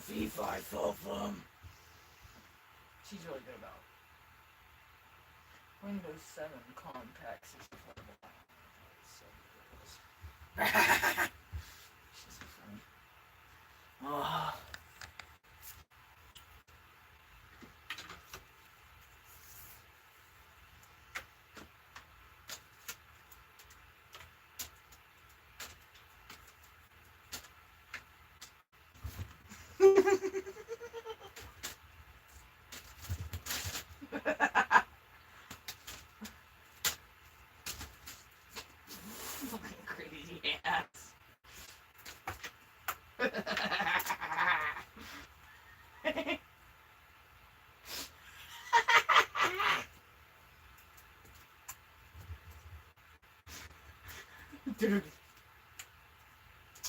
Fee, fi, fo, fum. She's really good about Windows 7 Compact 64. She's so funny. Oh. Fucking crazy ass. Dude.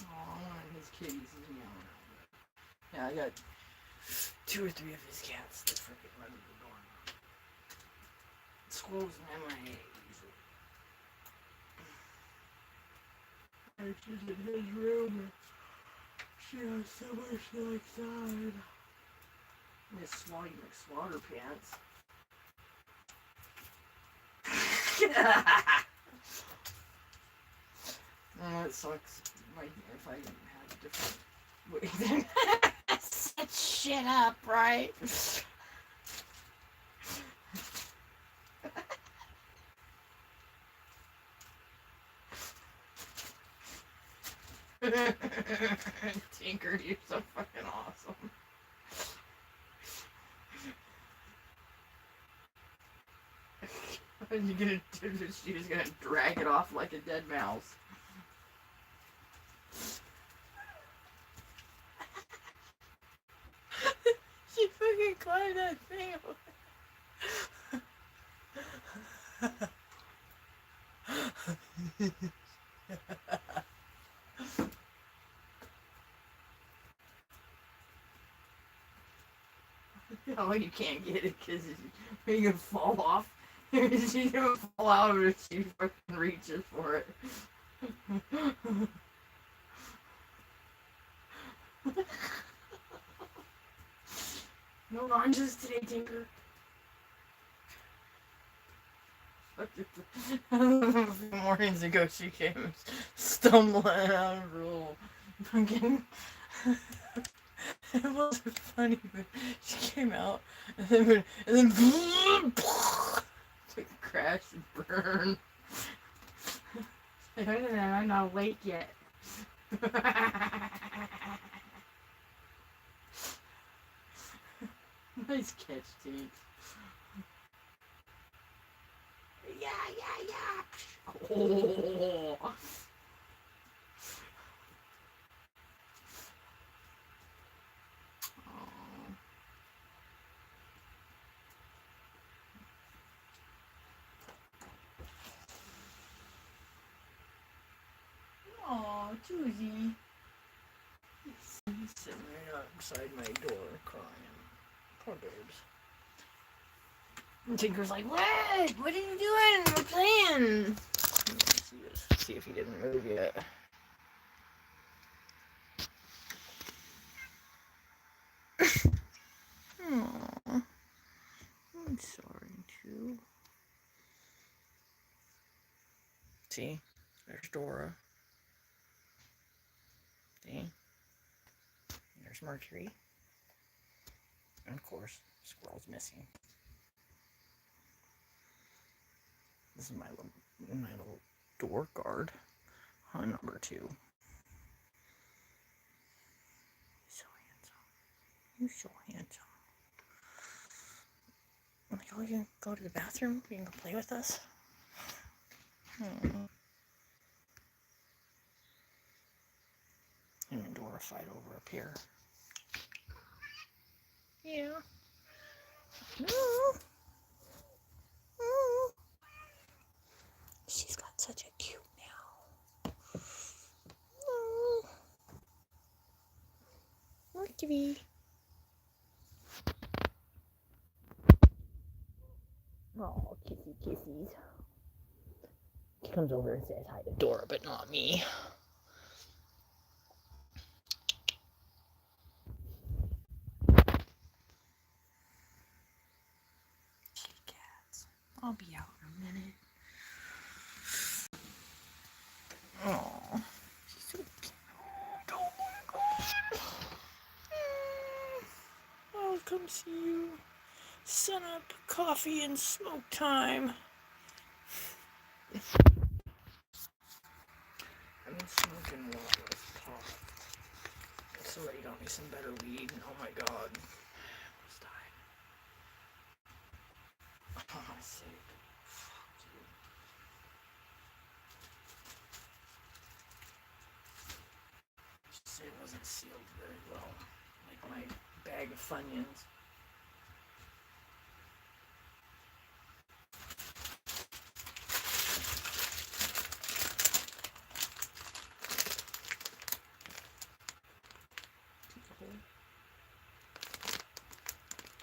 Oh, one of his kitties is meowing out. Yeah, I got 2 or 3 of his cats that freaking run to the door. Squirrels in MIA usually. She's in his room. She has so much outside. Miss Swatty McSwatter pants. It sucks. If I didn't have different ways. Set shit up, right? Tinker, you're so fucking awesome. What are you gonna do? She was gonna drag it off like a dead mouse. She fucking climbed that thing Oh, you can't get it because you're gonna fall off. She's gonna fall out of it if she fucking reaches for it. No lunges today, Tinker. Mornings ago, she came stumbling out of her little fucking. It wasn't funny, but she came out and then crash and burn. I'm not awake yet. Nice catch, Tate. Yeah. Oh. Aw, Juicy. He's sitting right outside my door crying. Poor babes. And Tinker's like, what? What are you doing? We're playing. Let's see if he didn't move yet. Aww. I'm sorry, too. See? There's Dora. See? There's Mercury. And of course, Squirrel's missing. This is my little door guard. Number 2. So handsome. You're so handsome. Like, oh, you can go to the bathroom? You can go play with us? Him and Dora fight over up here. Yeah. No. She's got such a cute meow. Mercury. Oh, kissies. He comes over and says hi to Dora, but not me. come see you. Set up coffee and smoke time. I've been smoking a lot less pot. Somebody got me some better weed. Oh my god. I almost died. Oh, I'm sick. Fuck you. Just say it wasn't sealed very well. Like my bag of Funyuns.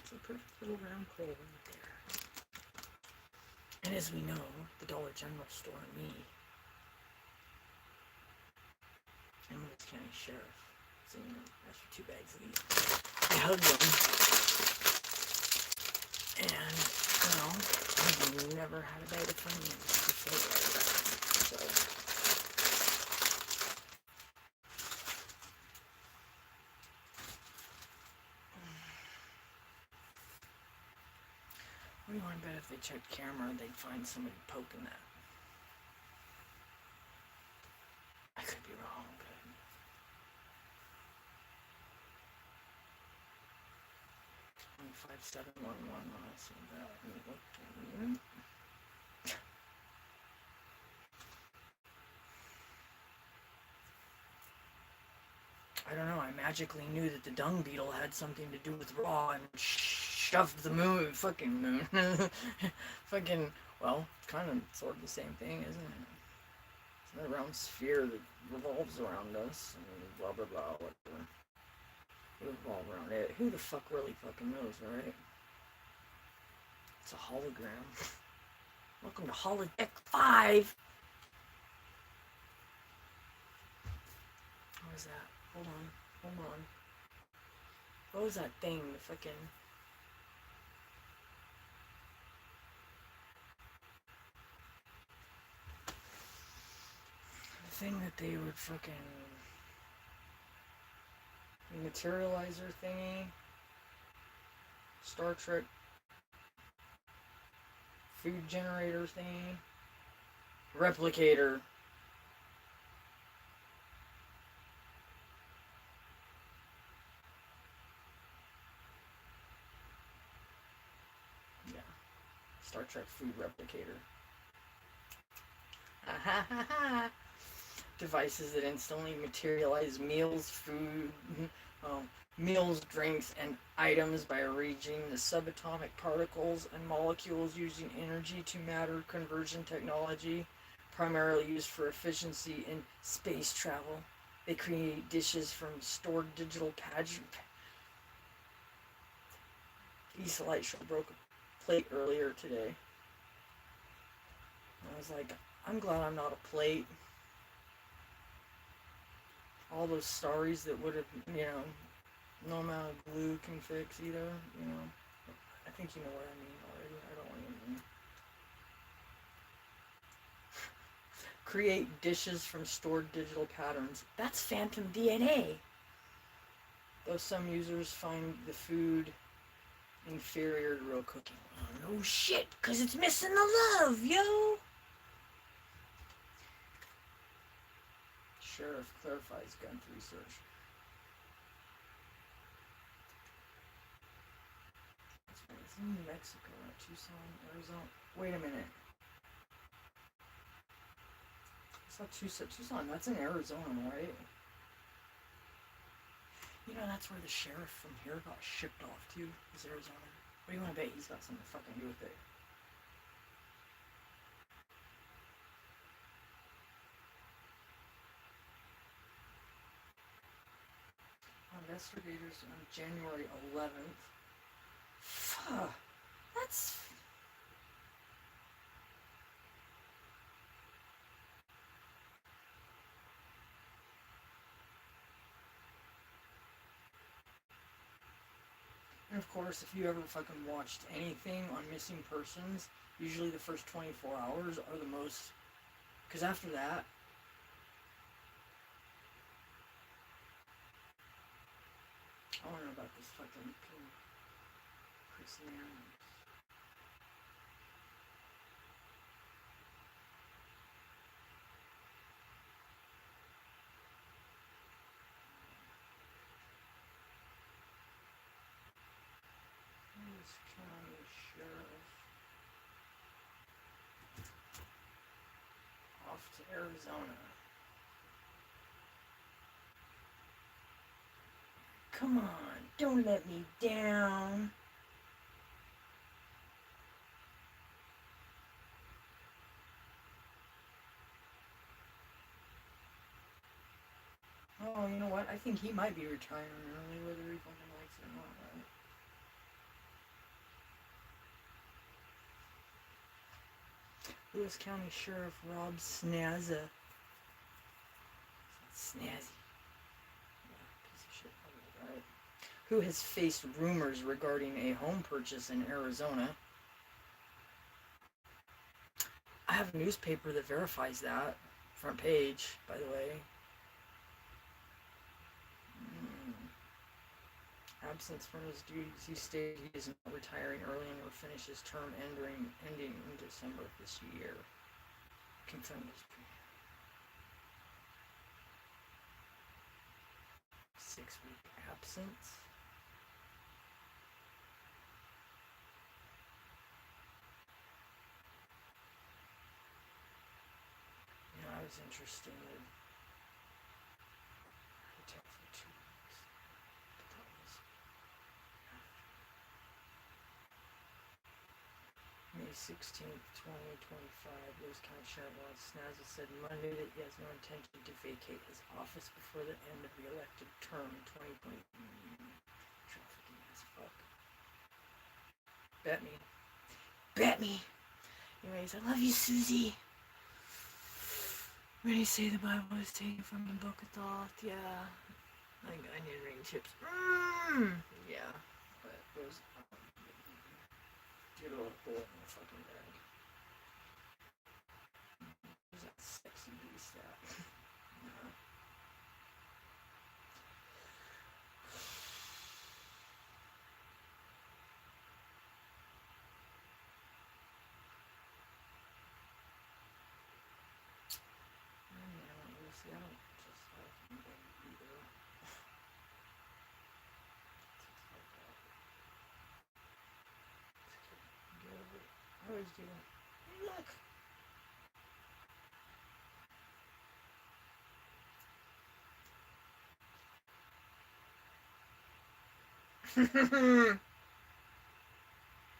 It's a perfect little round hole right there. And as we know, the Dollar General store and me, and Lewis County Sheriff, so you know, asked for 2 bags of these. I hugged them. And, you know, I've never had a bag of Funyuns before. So, what do you want to bet if they checked camera, they'd find somebody poking that? I could be wrong, but... 5711, I see that. I don't know, I magically knew that the dung beetle had something to do with Raw and shoved the moon, fucking, well, kind of sort of the same thing, isn't it? It's a round sphere that revolves around us, and blah blah blah, whatever. We revolve around it. Who the fuck really fucking knows, right? It's a hologram. Welcome to Holodeck 5! What was that? Hold on. What was that thing? The fucking... The thing that they would fucking... The materializer thingy? Star Trek... Food generator thingy? Replicator. Star Trek food replicator. Devices that instantly materialize meals, drinks, and items by arranging the subatomic particles and molecules using energy to matter conversion technology, primarily used for efficiency in space travel. They create dishes from stored digital Lisa Lightshore broke a plate earlier today. I was like, I'm glad I'm not a plate. All those stories that would have, no amount of glue can fix either, I think you know what I mean already. I don't want to create dishes from stored digital patterns. That's phantom DNA. Though some users find the food inferior to real cooking. Oh, no shit, because it's missing the love, yo! Sheriff clarifies gun research. It's in New Mexico, not Tucson, Arizona. Wait a minute. It's not Tucson. Tucson, that's in Arizona, right? That's where the sheriff from here got shipped off to, is Arizona. What do you want to bet he's got something to fucking do with it? Investigators on January 11th. Fuck. That's... And of course, if you ever fucking watched anything on missing persons, usually the first 24 hours are the most... Because after that... I want to know about this fucking... Chris Nairns. Lewis County Sheriff. Off to Arizona. Come on, don't let me down. Oh, you know what? I think he might be retiring early, whether he fucking likes it or not, right? Lewis County Sheriff Rob Snazza. Snazzy. Yeah, piece of shit. Right. Who has faced rumors regarding a home purchase in Arizona. I have a newspaper that verifies that. Front page, by the way. Absence from his duties. He stated he is not retiring early and will finish his term ending in December of this year. Confirmed his 6-week absence. Yeah, I was interested. Hotel for 2 weeks. But that was May 16th, 2025. Lewis County Sheriff Ron Snazza said Monday that he has no intention to vacate his office before the end of the elected term in 2020. Trafficking as fuck. Bet me. Bet me. Anyways, I love you, Susie. When you say the Bible is taken from the book of Thoth, yeah. Like onion ring chips. Yeah. But those get a little hole in the fucking bag. Who's that sexy beast at? No. I don't just like him either. I always do that. Hey, look.